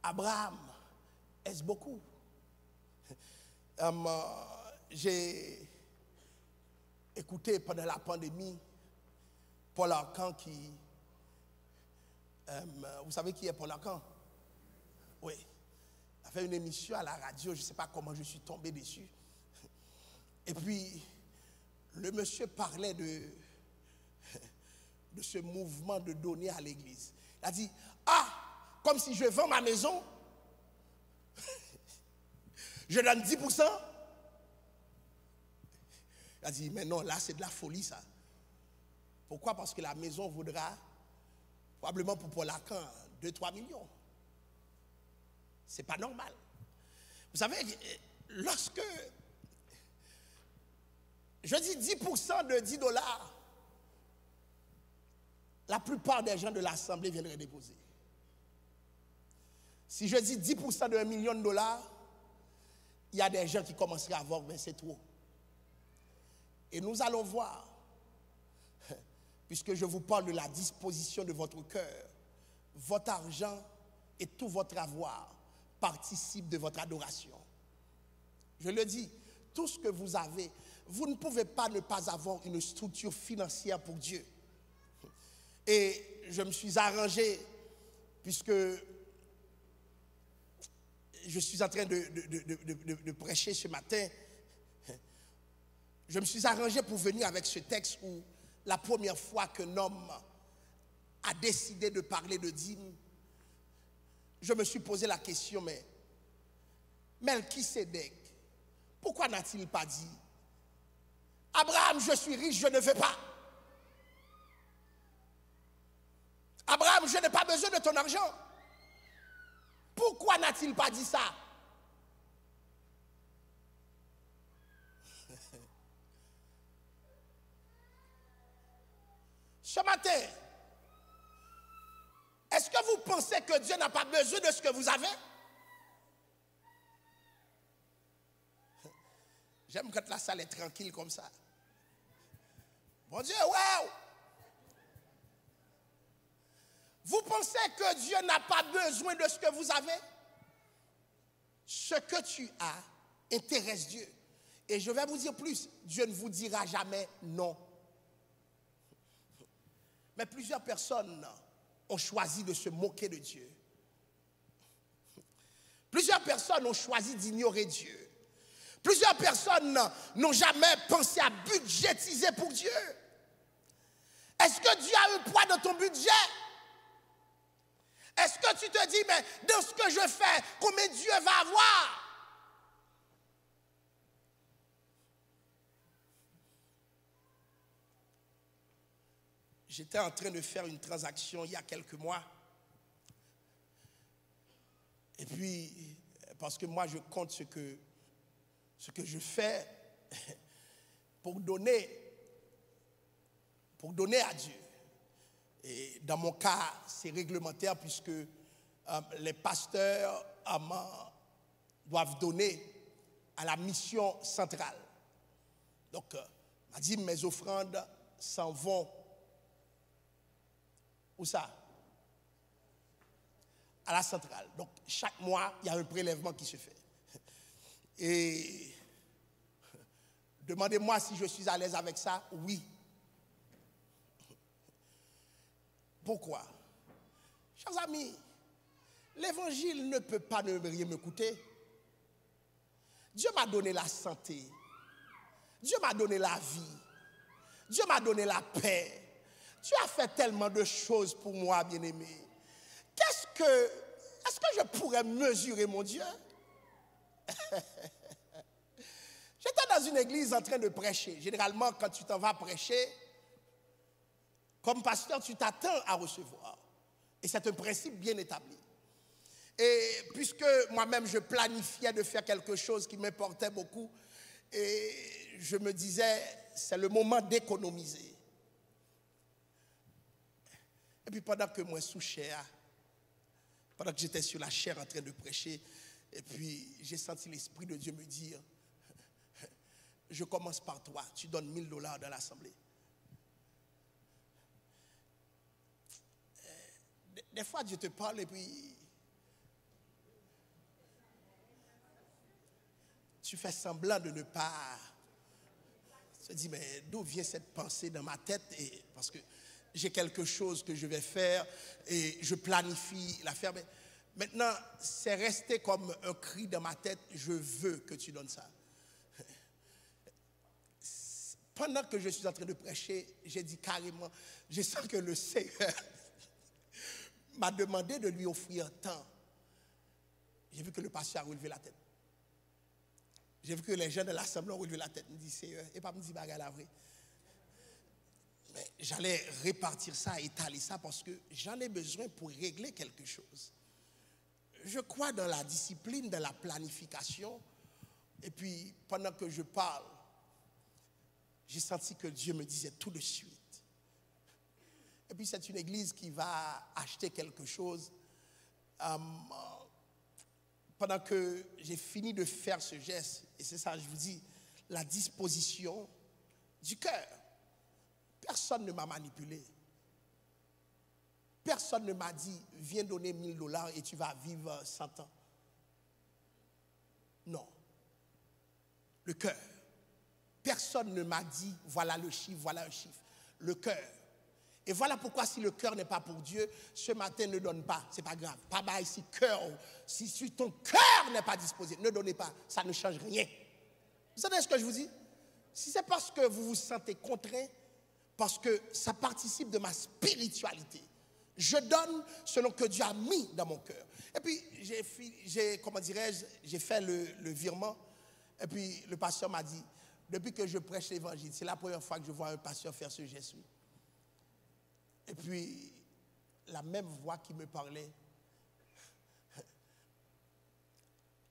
Abraham, est-ce beaucoup? J'ai écouté pendant la pandémie Paul Arcand qui... vous savez qui est Paul Arcand? Oui. Il a fait une émission à la radio, je ne sais pas comment je suis tombé dessus. Et puis, le monsieur parlait de ce mouvement de donner à l'église. Il a dit, comme si je vends ma maison, je donne 10%. Il a dit, mais non, là c'est de la folie ça. Pourquoi? Parce que la maison vaudra probablement pour Paul Arcand 2-3 millions. C'est pas normal. Vous savez, lorsque je dis 10% de $10, la plupart des gens de l'Assemblée viendraient déposer. Si je dis 10% de $1 million, il y a des gens qui commenceraient à voir, mais c'est trop. Et nous allons voir, puisque je vous parle de la disposition de votre cœur, votre argent et tout votre avoir participent de votre adoration. Je le dis, tout ce que vous avez, vous ne pouvez pas ne pas avoir une structure financière pour Dieu. Et je me suis arrangé, puisque je suis en train de prêcher ce matin, je me suis arrangé pour venir avec ce texte où la première fois qu'un homme a décidé de parler de dîme, je me suis posé la question, mais Melchisédek, pourquoi n'a-t-il pas dit, Abraham, je suis riche, je ne veux pas. Abraham, je n'ai pas besoin de ton argent. Pourquoi n'a-t-il pas dit ça? Ce matin, est-ce que vous pensez que Dieu n'a pas besoin de ce que vous avez? J'aime quand la salle est tranquille comme ça. Bon Dieu, waouh! Vous pensez que Dieu n'a pas besoin de ce que vous avez? Ce que tu as intéresse Dieu. Et je vais vous dire plus, Dieu ne vous dira jamais non. Mais plusieurs personnes ont choisi de se moquer de Dieu. Plusieurs personnes ont choisi d'ignorer Dieu. Plusieurs personnes n'ont jamais pensé à budgétiser pour Dieu. Est-ce que Dieu a un poids dans ton budget? Est-ce que tu te dis, mais dans ce que je fais, combien Dieu va avoir? J'étais en train de faire une transaction il y a quelques mois. Et puis, parce que moi je compte ce que je fais pour donner à Dieu. Et dans mon cas, c'est réglementaire puisque les pasteurs doivent donner à la mission centrale. Donc, m'a dit, mes offrandes s'en vont. Où ça? À la centrale. Donc, chaque mois, il y a un prélèvement qui se fait. Et demandez-moi si je suis à l'aise avec ça. Oui. Pourquoi? Chers amis, l'évangile ne peut pas ne rien me coûter. Dieu m'a donné la santé. Dieu m'a donné la vie. Dieu m'a donné la paix. Dieu a fait tellement de choses pour moi, bien-aimé. Qu'est-ce est-ce que je pourrais mesurer mon Dieu? J'étais dans une église en train de prêcher. Généralement, quand tu t'en vas prêcher, comme pasteur, tu t'attends à recevoir. Et c'est un principe bien établi. Et puisque moi-même, je planifiais de faire quelque chose qui m'importait beaucoup, et je me disais, c'est le moment d'économiser. Et puis pendant que moi, sous chair, pendant que j'étais sur la chair en train de prêcher, et puis j'ai senti l'Esprit de Dieu me dire, je commence par toi, tu donnes $1000 dans l'assemblée. Des fois, Dieu te parle et puis tu fais semblant de ne pas. Tu te dis, mais d'où vient cette pensée dans ma tête? Et parce que j'ai quelque chose que je vais faire et je planifie la faire. Mais maintenant, c'est resté comme un cri dans ma tête, je veux que tu donnes ça. Pendant que je suis en train de prêcher, j'ai dit carrément, je sens que le Seigneur m'a demandé de lui offrir tant. J'ai vu que le pasteur a relevé la tête. J'ai vu que les gens de l'assemblée ont relevé la tête. Me dit Seigneur, et pas me dit bagarre la vraie. Mais j'allais répartir ça, étaler ça parce que j'en ai besoin pour régler quelque chose. Je crois dans la discipline, dans la planification. Et puis, pendant que je parle, j'ai senti que Dieu me disait tout de suite. Et puis, c'est une église qui va acheter quelque chose. Pendant que j'ai fini de faire ce geste, et c'est ça, je vous dis, la disposition du cœur. Personne ne m'a manipulé. Personne ne m'a dit, viens donner $1000 et tu vas vivre 100 ans. Non. Le cœur. Personne ne m'a dit, voilà le chiffre, voilà un chiffre. Le cœur. Et voilà pourquoi si le cœur n'est pas pour Dieu, ce matin ne donne pas, c'est pas grave. Pas mal si cœur, si ton cœur n'est pas disposé, ne donnez pas, ça ne change rien. Vous savez ce que je vous dis? Si c'est parce que vous vous sentez contraint, parce que ça participe de ma spiritualité, je donne selon que Dieu a mis dans mon cœur. Et puis j'ai fait le virement, et puis le pasteur m'a dit, depuis que je prêche l'évangile, c'est la première fois que je vois un pasteur faire ce geste. Et puis, la même voix qui me parlait,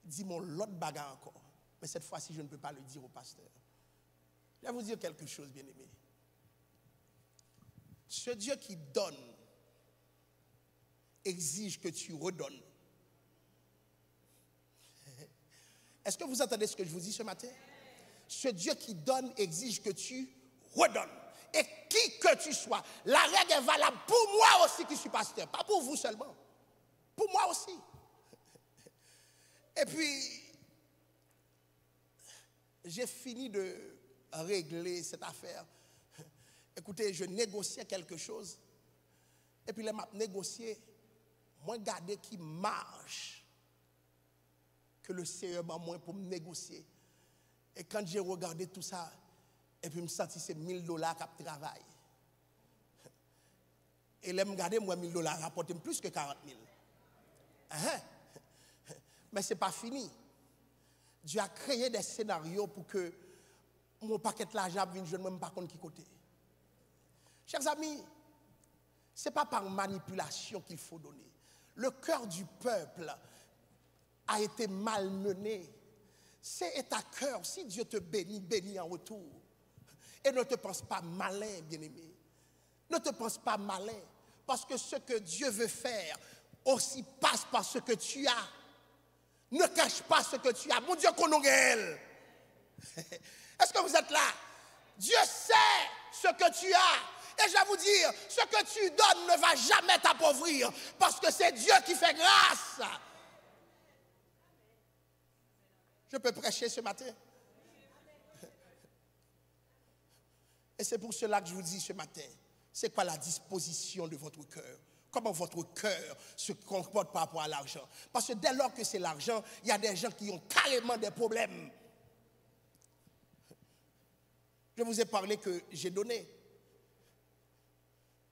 dis-moi l'autre bagarre encore. Mais cette fois-ci, je ne peux pas le dire au pasteur. Je vais vous dire quelque chose, bien-aimé. Ce Dieu qui donne exige que tu redonnes. Est-ce que vous entendez ce que je vous dis ce matin? Ce Dieu qui donne exige que tu redonnes. Et qui que tu sois, la règle est valable pour moi aussi qui suis pasteur, pas pour vous seulement, pour moi aussi. Et puis, j'ai fini de régler cette affaire. Écoutez, je négociais quelque chose, et puis les m'a négocié, moi garder qui marche que le Seigneur m'a moins pour me négocier. Et quand j'ai regardé tout ça, et puis je me senti c'est $1000 qui travaillent. Et là, je me regardais, moi, $1000 rapportent plus que 40 000. Mais ce n'est pas fini. Dieu a créé des scénarios pour que mon paquet d'argent vienne, je ne sais même pas qui côté. Chers amis, ce n'est pas par manipulation qu'il faut donner. Le cœur du peuple a été malmené. C'est à cœur. Si Dieu te bénit, bénis en retour. Et ne te pense pas malin, bien-aimé. Ne te pense pas malin. Parce que ce que Dieu veut faire aussi passe par ce que tu as. Ne cache pas ce que tu as. Mon Dieu, qu'on nous réel. Est-ce que vous êtes là? Dieu sait ce que tu as. Et je vais vous dire, ce que tu donnes ne va jamais t'appauvrir. Parce que c'est Dieu qui fait grâce. Je peux prêcher ce matin. Et c'est pour cela que je vous dis ce matin, c'est quoi la disposition de votre cœur? Comment votre cœur se comporte par rapport à l'argent? Parce que dès lors que c'est l'argent, il y a des gens qui ont carrément des problèmes. Je vous ai parlé que j'ai donné.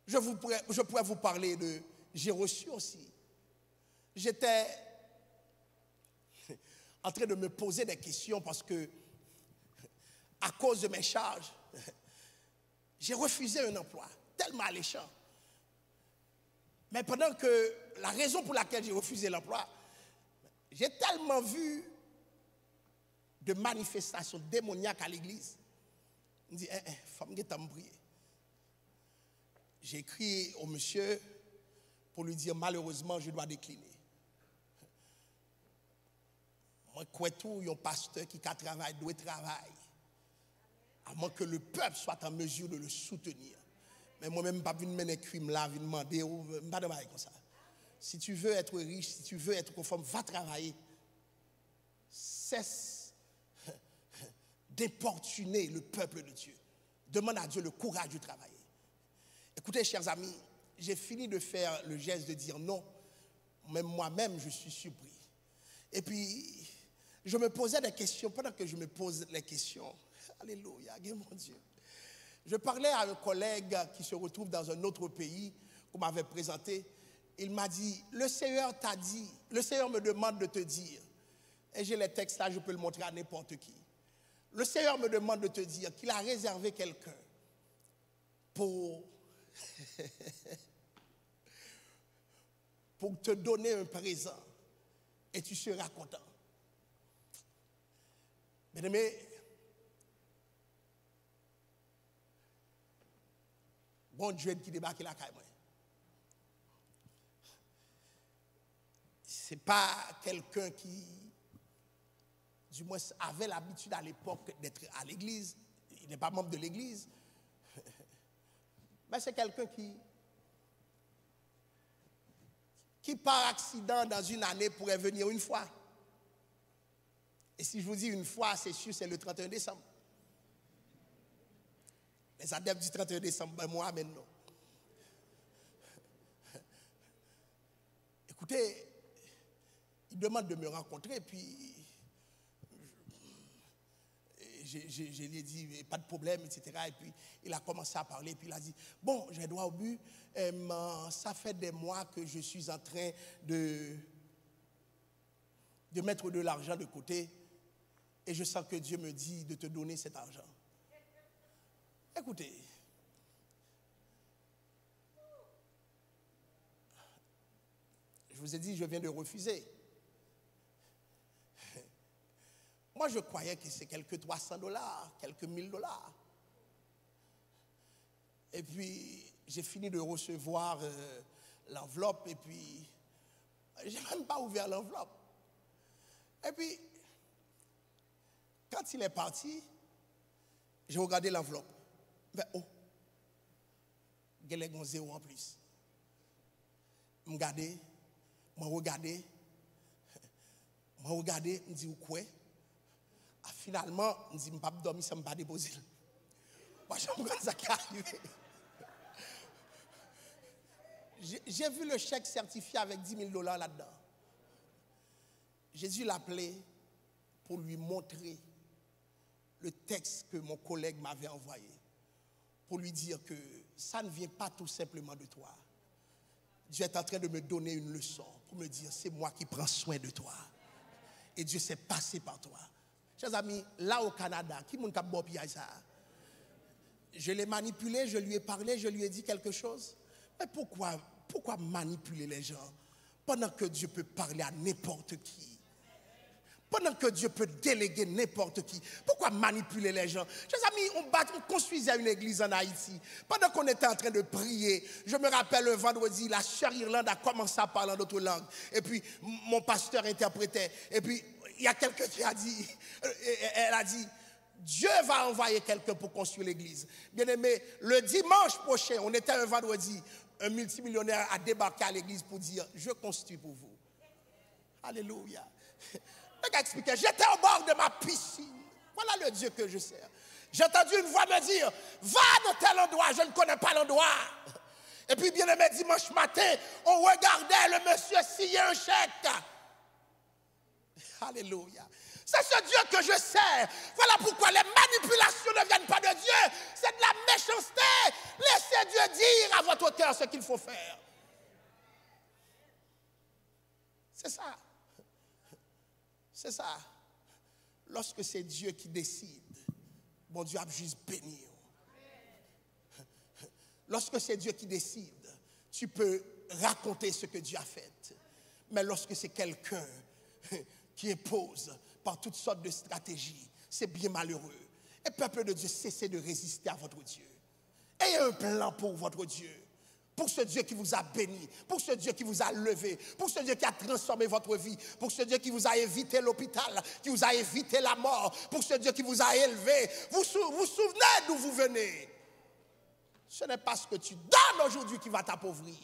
Je pourrais vous parler de j'ai reçu aussi. j'étais en train de me poser des questions parce que, à cause de mes charges, j'ai refusé un emploi tellement alléchant. Mais pendant que la raison pour laquelle j'ai refusé l'emploi, j'ai tellement vu de manifestations démoniaques à l'église. Je me dis, faut me prier. J'ai écrit au monsieur pour lui dire, malheureusement, je dois décliner. Moi, je crois tout, il y a un pasteur qui travaille, doit travailler. À moins que le peuple soit en mesure de le soutenir. Mais moi-même, je ne vais pas venir mener crime là, venir demander, je ne vais pas demander comme ça. Si tu veux être riche, si tu veux être conforme, va travailler. Cesse d'importuner le peuple de Dieu. Demande à Dieu le courage de travailler. Écoutez, chers amis, j'ai fini de faire le geste de dire non. Même moi-même, je suis surpris. Et puis, je me posais des questions. Pendant que je me pose les questions, alléluia, mon Dieu. Je parlais à un collègue qui se retrouve dans un autre pays, qu'on m'avait présenté. Il m'a dit, le Seigneur t'a dit, le Seigneur me demande de te dire, et j'ai les textes là, je peux le montrer à n'importe qui. Le Seigneur me demande de te dire qu'il a réservé quelqu'un pour te donner un présent et tu seras content. Bien aimé, bon Dieu qui débarque la caille. Ce n'est pas quelqu'un qui, du moins, avait l'habitude à l'époque d'être à l'église. Il n'est pas membre de l'église. Mais c'est quelqu'un qui, par accident, dans une année, pourrait venir une fois. Et si je vous dis une fois, c'est sûr, c'est le 31 décembre. Les adeptes du 31 décembre, ben moi, maintenant. Écoutez, il demande de me rencontrer, puis je lui ai dit, pas de problème, etc. Et puis, il a commencé à parler, puis il a dit, bon, j'ai droit au but, ça fait des mois que je suis en train de mettre de l'argent de côté, et je sens que Dieu me dit de te donner cet argent. Écoutez, je vous ai dit, je viens de refuser. Moi, je croyais que c'est quelques $300, quelques $1000. Et puis, j'ai fini de recevoir l'enveloppe, et puis, je n'ai même pas ouvert l'enveloppe. Et puis, quand il est parti, j'ai regardé l'enveloppe. Mais oh, il y a un zéro en plus. Je regardais, je regardais, je me dis, où quoi? Finalement, je me dis, je ne vais pas dormir, ça ne va pas déposer. Moi, je me ça qui est arrivé. J'ai vu le chèque certifié avec $10 000 là-dedans. J'ai dû l'appeler pour lui montrer le texte que mon collègue m'avait envoyé. Pour lui dire que ça ne vient pas tout simplement de toi. Dieu est en train de me donner une leçon pour me dire, c'est moi qui prends soin de toi. Et Dieu s'est passé par toi. Chers amis, là au Canada, qui m'a dit ça? Je l'ai manipulé, je lui ai parlé, je lui ai dit quelque chose. Mais pourquoi manipuler les gens pendant que Dieu peut parler à n'importe qui? Pendant que Dieu peut déléguer n'importe qui. Pourquoi manipuler les gens? Chers amis, on construisait une église en Haïti. Pendant qu'on était en train de prier, je me rappelle un vendredi, la sœur Irlande a commencé à parler en d'autres langues. Et puis, mon pasteur interprétait. Et puis, il y a quelqu'un qui a dit, elle a dit, Dieu va envoyer quelqu'un pour construire l'église. Bien aimé, le dimanche prochain, on était un vendredi, un multimillionnaire a débarqué à l'église pour dire, je construis pour vous. Alléluia. J'étais au bord de ma piscine. Voilà le Dieu que je sers. J'ai entendu une voix me dire, va dans tel endroit, je ne connais pas l'endroit. Et puis bien aimé, dimanche matin, on regardait le monsieur signer un chèque. Alléluia. C'est ce Dieu que je sers. Voilà pourquoi les manipulations ne viennent pas de Dieu. C'est de la méchanceté. Laissez Dieu dire à votre cœur ce qu'il faut faire. C'est ça. C'est ça. Lorsque c'est Dieu qui décide, bon Dieu a juste béni. Lorsque c'est Dieu qui décide, tu peux raconter ce que Dieu a fait. Mais lorsque c'est quelqu'un qui impose par toutes sortes de stratégies, c'est bien malheureux. Et peuple de Dieu, cessez de résister à votre Dieu. Ayez un plan pour votre Dieu. Pour ce Dieu qui vous a béni, pour ce Dieu qui vous a levé, pour ce Dieu qui a transformé votre vie, pour ce Dieu qui vous a évité l'hôpital, qui vous a évité la mort, pour ce Dieu qui vous a élevé. Vous vous souvenez d'où vous venez. Ce n'est pas ce que tu donnes aujourd'hui qui va t'appauvrir.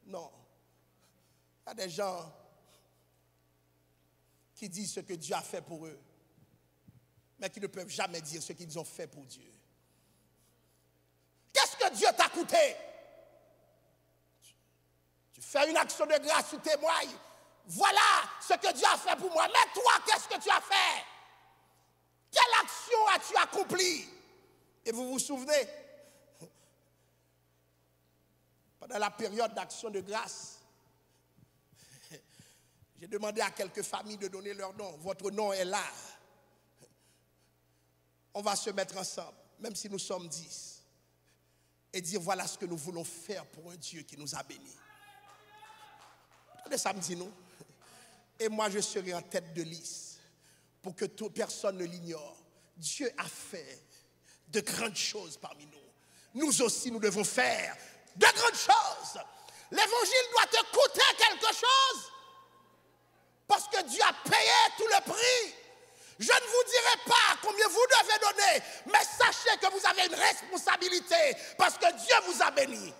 Non. Il y a des gens qui disent ce que Dieu a fait pour eux, mais qui ne peuvent jamais dire ce qu'ils ont fait pour Dieu. Qu'est-ce que Dieu t'a coûté? Tu fais une action de grâce, tu témoignes. Voilà ce que Dieu a fait pour moi. Mais toi, qu'est-ce que tu as fait? Quelle action as-tu accomplie? Et vous vous souvenez, pendant la période d'action de grâce, j'ai demandé à quelques familles de donner leur nom. Votre nom est là. On va se mettre ensemble, même si nous sommes 10. Et dire voilà ce que nous voulons faire pour un Dieu qui nous a bénis. Attendez, samedi, nous. Et moi, je serai en tête de liste pour que toute personne ne l'ignore. Dieu a fait de grandes choses parmi nous. Nous aussi, nous devons faire de grandes choses. L'évangile doit te coûter quelque chose parce que Dieu a payé tout le prix. Je ne vous dirai pas combien vous devez donner, mais sachez que vous avez une responsabilité parce que Dieu vous a béni.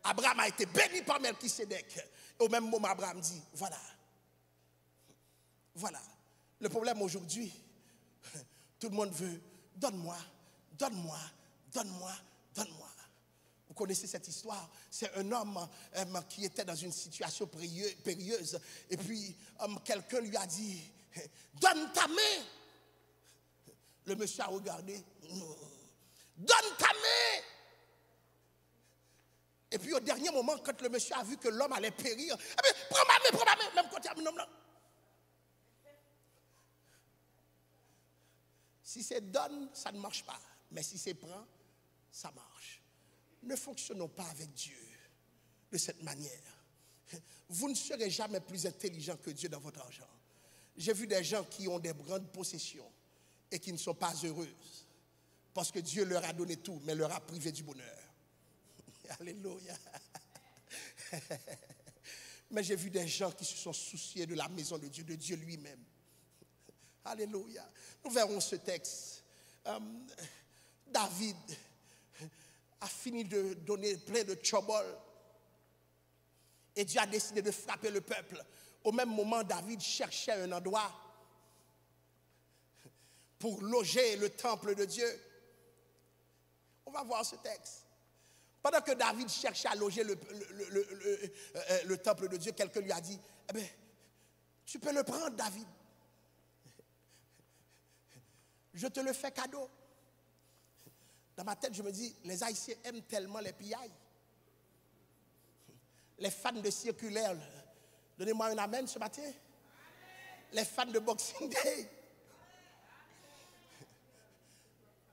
Abraham a été béni par Melchisédek. Et au même moment, Abraham dit, voilà. Voilà. Le problème aujourd'hui, tout le monde veut, donne-moi, donne-moi, donne-moi, donne-moi. Vous connaissez cette histoire? C'est un homme qui était dans une situation périlleuse. Et puis, quelqu'un lui a dit, donne ta main. Le monsieur a regardé. Donne ta main. Et puis au dernier moment, quand le monsieur a vu que l'homme allait périr, eh bien, prends ma main, même quand il y a un homme là. Si c'est donne, ça ne marche pas. Mais si c'est prend, ça marche. Ne fonctionnons pas avec Dieu de cette manière. Vous ne serez jamais plus intelligent que Dieu dans votre argent. J'ai vu des gens qui ont des grandes possessions et qui ne sont pas heureuses parce que Dieu leur a donné tout, mais leur a privé du bonheur. Alléluia. Mais j'ai vu des gens qui se sont souciés de la maison de Dieu lui-même. Alléluia. Nous verrons ce texte. David a fini de donner plein de trouble et Dieu a décidé de frapper le peuple. Au même moment, David cherchait un endroit pour loger le temple de Dieu. On va voir ce texte. Pendant que David cherchait à loger le temple de Dieu, quelqu'un lui a dit, eh bien, tu peux le prendre, David. Je te le fais cadeau. Dans ma tête, je me dis, les Haïtiens aiment tellement les pillailles. Les fans de circulaire, donnez-moi un amen ce matin. Amen. Les fans de Boxing Day.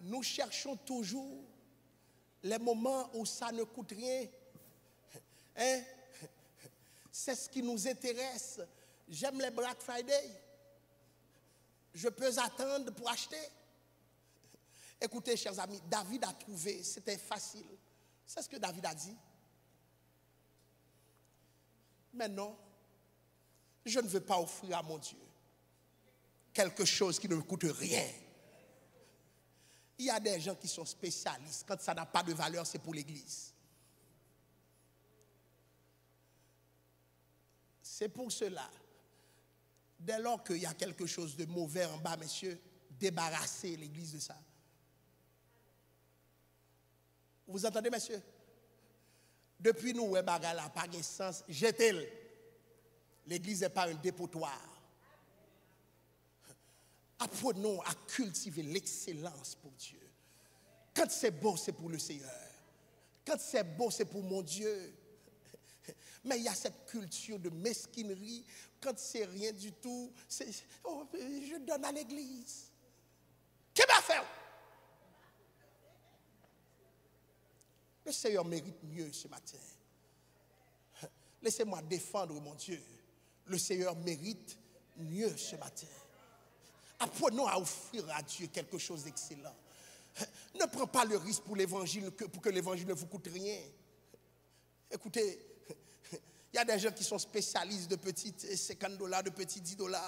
Nous cherchons toujours les moments où ça ne coûte rien. Hein? C'est ce qui nous intéresse. J'aime les Black Friday. Je peux attendre pour acheter. Écoutez, chers amis, David a trouvé, c'était facile. C'est ce que David a dit. Mais non, je ne veux pas offrir à mon Dieu quelque chose qui ne me coûte rien. Il y a des gens qui sont spécialistes. Quand ça n'a pas de valeur, c'est pour l'Église. C'est pour cela, dès lors qu'il y a quelque chose de mauvais en bas, messieurs, débarrassez l'Église de ça. Vous entendez, messieurs? Depuis nous, ouais, bagarre là, pas de sens, jetez-le. L'Église n'est pas un dépotoir. Apprenons à cultiver l'excellence pour Dieu. Quand c'est beau, c'est pour le Seigneur. Quand c'est beau, c'est pour mon Dieu. Mais il y a cette culture de mesquinerie. Quand c'est rien du tout, oh, je donne à l'église. Qu'est-ce qu'il va faire? Le Seigneur mérite mieux ce matin. Laissez-moi défendre mon Dieu. Le Seigneur mérite mieux ce matin. Apprenons à offrir à Dieu quelque chose d'excellent. Ne prends pas le risque pour l'évangile, pour que l'évangile ne vous coûte rien. Écoutez, il y a des gens qui sont spécialistes de petits $50, de petits $10.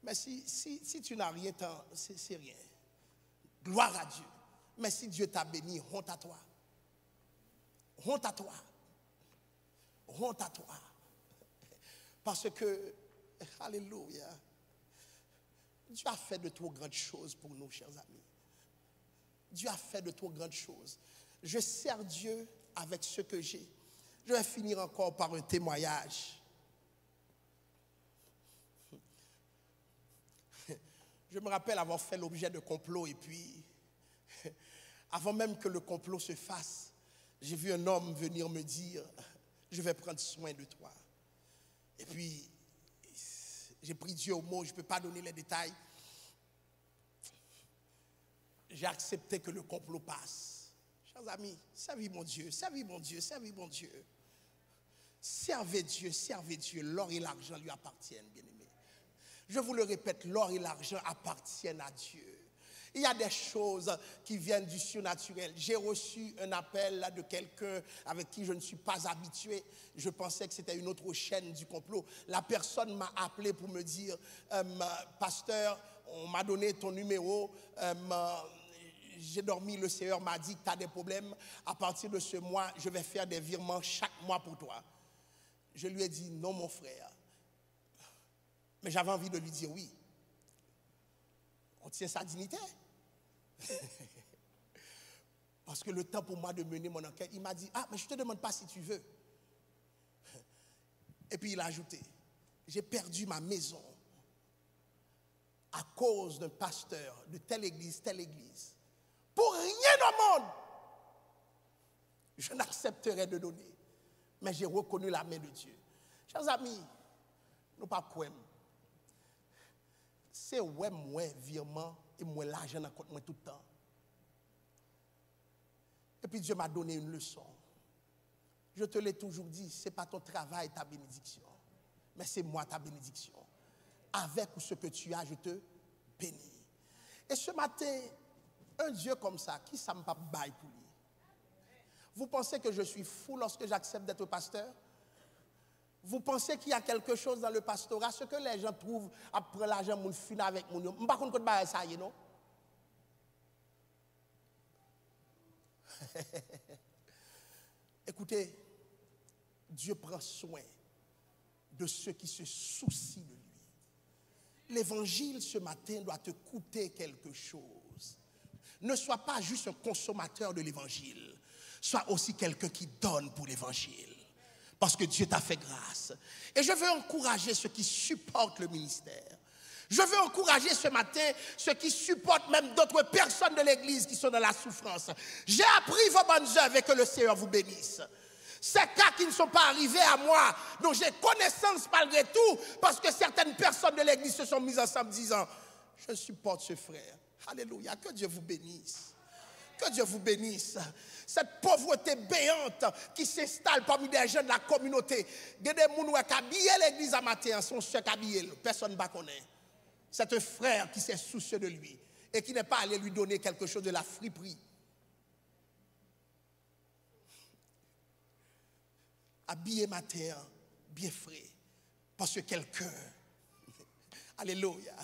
Mais si tu n'as rien, c'est rien. Gloire à Dieu. Mais si Dieu t'a béni, honte à toi. Honte à toi. Honte à toi. Parce que, alléluia, Dieu a fait de trop grandes choses pour nous, chers amis. Dieu a fait de trop grandes choses. Je sers Dieu avec ce que j'ai. Je vais finir encore par un témoignage. Je me rappelle avoir fait l'objet de complots et puis, avant même que le complot se fasse, j'ai vu un homme venir me dire, je vais prendre soin de toi. Et puis, j'ai pris Dieu au mot, je ne peux pas donner les détails. J'ai accepté que le complot passe. Chers amis, servez mon Dieu, servez mon Dieu, servez mon Dieu. Servez Dieu, l'or et l'argent lui appartiennent, bien-aimés. Je vous le répète, l'or et l'argent appartiennent à Dieu. Il y a des choses qui viennent du surnaturel. J'ai reçu un appel de quelqu'un avec qui je ne suis pas habitué. Je pensais que c'était une autre chaîne du complot. La personne m'a appelé pour me dire, pasteur, on m'a donné ton numéro, j'ai dormi, le Seigneur m'a dit que tu as des problèmes. À partir de ce mois, je vais faire des virements chaque mois pour toi. Je lui ai dit, non mon frère. Mais j'avais envie de lui dire oui. On tient sa dignité. Parce que le temps pour moi de mener mon enquête, il m'a dit, ah, mais je ne te demande pas si tu veux. Et puis il a ajouté, j'ai perdu ma maison à cause d'un pasteur de telle église. Pour rien au monde, je n'accepterai de donner. Mais j'ai reconnu la main de Dieu. Chers amis, nous pas quoi. C'est ouais moi virement et moi l'argent dans compte moi tout le temps. Et puis Dieu m'a donné une leçon. Je te l'ai toujours dit, c'est pas ton travail ta bénédiction, mais c'est moi ta bénédiction. Avec ou ce que tu as, je te bénis. Et ce matin, un Dieu comme ça, qui ça me pas bail pour lui? Vous pensez que je suis fou lorsque j'accepte d'être pasteur? Vous pensez qu'il y a quelque chose dans le pastorat, ce que les gens trouvent après l'argent, mon fin avec mon homme. Je ne sais pas si ça y est, non? Écoutez, Dieu prend soin de ceux qui se soucient de lui. L'évangile ce matin doit te coûter quelque chose. Ne sois pas juste un consommateur de l'évangile, sois aussi quelqu'un qui donne pour l'évangile. Parce que Dieu t'a fait grâce. Et je veux encourager ceux qui supportent le ministère. Je veux encourager ce matin ceux qui supportent même d'autres personnes de l'église qui sont dans la souffrance. J'ai appris vos bonnes œuvres et que le Seigneur vous bénisse. Ces cas qui ne sont pas arrivés à moi, dont j'ai connaissance malgré tout, parce que certaines personnes de l'église se sont mises ensemble disant, je supporte ce frère. Alléluia, que Dieu vous bénisse. Que Dieu vous bénisse. Cette pauvreté béante qui s'installe parmi des jeunes de la communauté. Il y a des gens qui ont habillé l'église à matin, son seul habillé, personne ne connaît. C'est un frère qui s'est soucieux de lui et qui n'est pas allé lui donner quelque chose de la friperie. Habillé matin, bien frais, parce que quelqu'un, alléluia,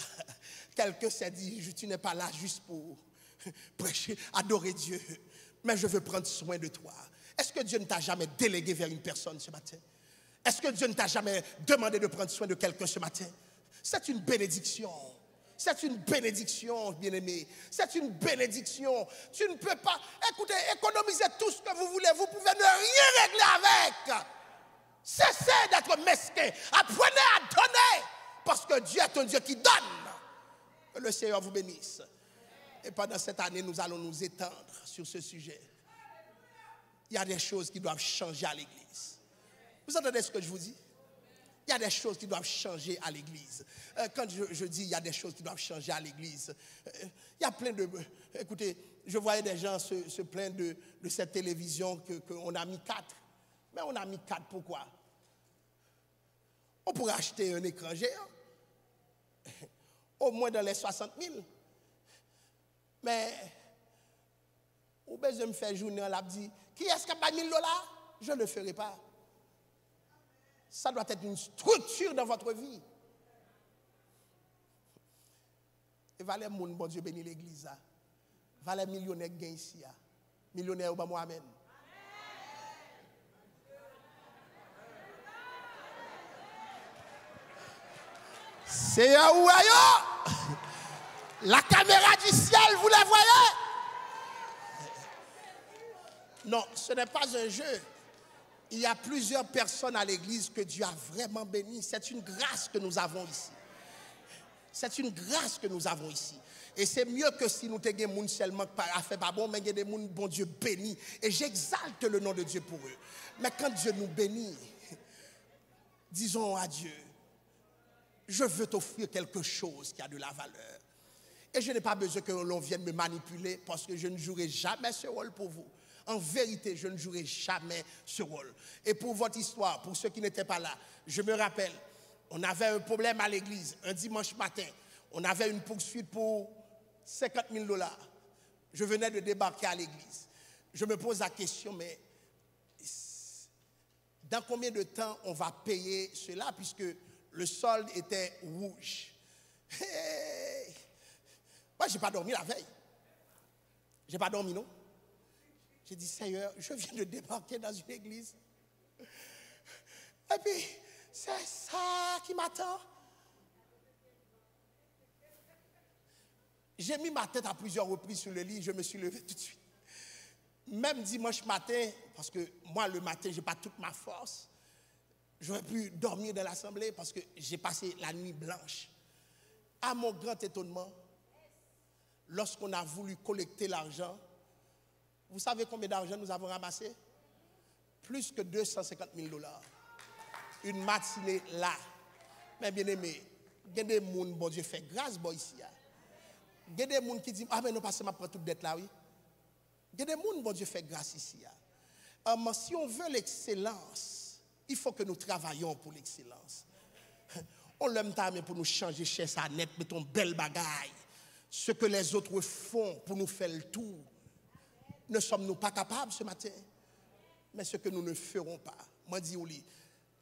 quelqu'un s'est dit, tu n'es pas là juste pour prêcher, adorer Dieu, mais je veux prendre soin de toi. Est-ce que Dieu ne t'a jamais délégué vers une personne ce matin? Est-ce que Dieu ne t'a jamais demandé de prendre soin de quelqu'un ce matin? C'est une bénédiction. C'est une bénédiction, bien-aimé. C'est une bénédiction. Tu ne peux pas, écoutez, économisez tout ce que vous voulez. Vous pouvez ne rien régler avec. Cessez d'être mesquin. Apprenez à donner. Parce que Dieu est un Dieu qui donne. Que le Seigneur vous bénisse. Et pendant cette année, nous allons nous étendre sur ce sujet. il y a des choses qui doivent changer à l'église. Vous entendez ce que je vous dis? Il y a des choses qui doivent changer à l'église. Quand je dis il y a des choses qui doivent changer à l'église, il y a plein de... Écoutez, je voyais des gens se plaindre de cette télévision qu'on a mis 4. Mais on a mis 4 pourquoi? On pourrait acheter un écran géant. Au moins dans les 60 000. Mais, ou bien je me fais journée, on l'a dit, qui est-ce qui a pas $1000? Je ne le ferai pas. Ça doit être une structure dans votre vie. Et valait moun, bon Dieu bénit l'église. Valait millionnaire gain ici. Millionnaire au Amen. C'est un ou la caméra du ciel, vous la voyez? Non, ce n'est pas un jeu. Il y a plusieurs personnes à l'église que Dieu a vraiment bénies. C'est une grâce que nous avons ici. C'est une grâce que nous avons ici. Et c'est mieux que si nous te des gens seulement qui a fait pas bon, mais il y a des gens, bon Dieu, bénis. Et j'exalte le nom de Dieu pour eux. Mais quand Dieu nous bénit, disons à Dieu, je veux t'offrir quelque chose qui a de la valeur. Et je n'ai pas besoin que l'on vienne me manipuler parce que je ne jouerai jamais ce rôle pour vous. En vérité, je ne jouerai jamais ce rôle. Et pour votre histoire, pour ceux qui n'étaient pas là, je me rappelle, on avait un problème à l'église un dimanche matin. On avait une poursuite pour $50,000. Je venais de débarquer à l'église. Je me pose la question, mais dans combien de temps on va payer cela puisque le solde était rouge? Hey! Moi, je n'ai pas dormi la veille. Je n'ai pas dormi, non? J'ai dit, Seigneur, je viens de débarquer dans une église. Et puis, c'est ça qui m'attend. J'ai mis ma tête à plusieurs reprises sur le lit, je me suis levé tout de suite. Même dimanche matin, parce que moi, le matin, je n'ai pas toute ma force. J'aurais pu dormir dans l'assemblée parce que j'ai passé la nuit blanche. À mon grand étonnement, lorsqu'on a voulu collecter l'argent, vous savez combien d'argent nous avons ramassé? Plus que $250,000. Une matinée là. Mais bien aimé, il y a des gens, bon Dieu fait grâce ici. Il y a des gens qui disent, ah mais non, parce que je prends toute dette là, oui. Il y a des gens, bon Dieu fait grâce ici. Si on veut l'excellence, il faut que nous travaillions pour l'excellence. On l'aime mais pour nous changer chez sa net, mettons belle bagaille. Ce que les autres font pour nous faire le tour. Ne sommes-nous pas capables ce matin? Mais ce que nous ne ferons pas. Moi, dis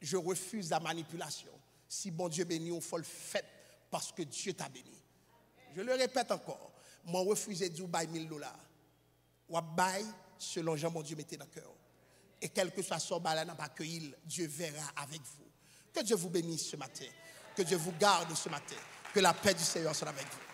je refuse la manipulation. Si bon Dieu bénit, il faut le faire parce que Dieu t'a béni. Je le répète encore. Moi, refuser de dire $1,000. Ou bail selon Jean, mon Dieu, mettez dans le cœur. Et quel que soit son bail, n'a pas accueilli, Dieu verra avec vous. Que Dieu vous bénisse ce matin. Que Dieu vous garde ce matin. Que la paix du Seigneur soit avec vous.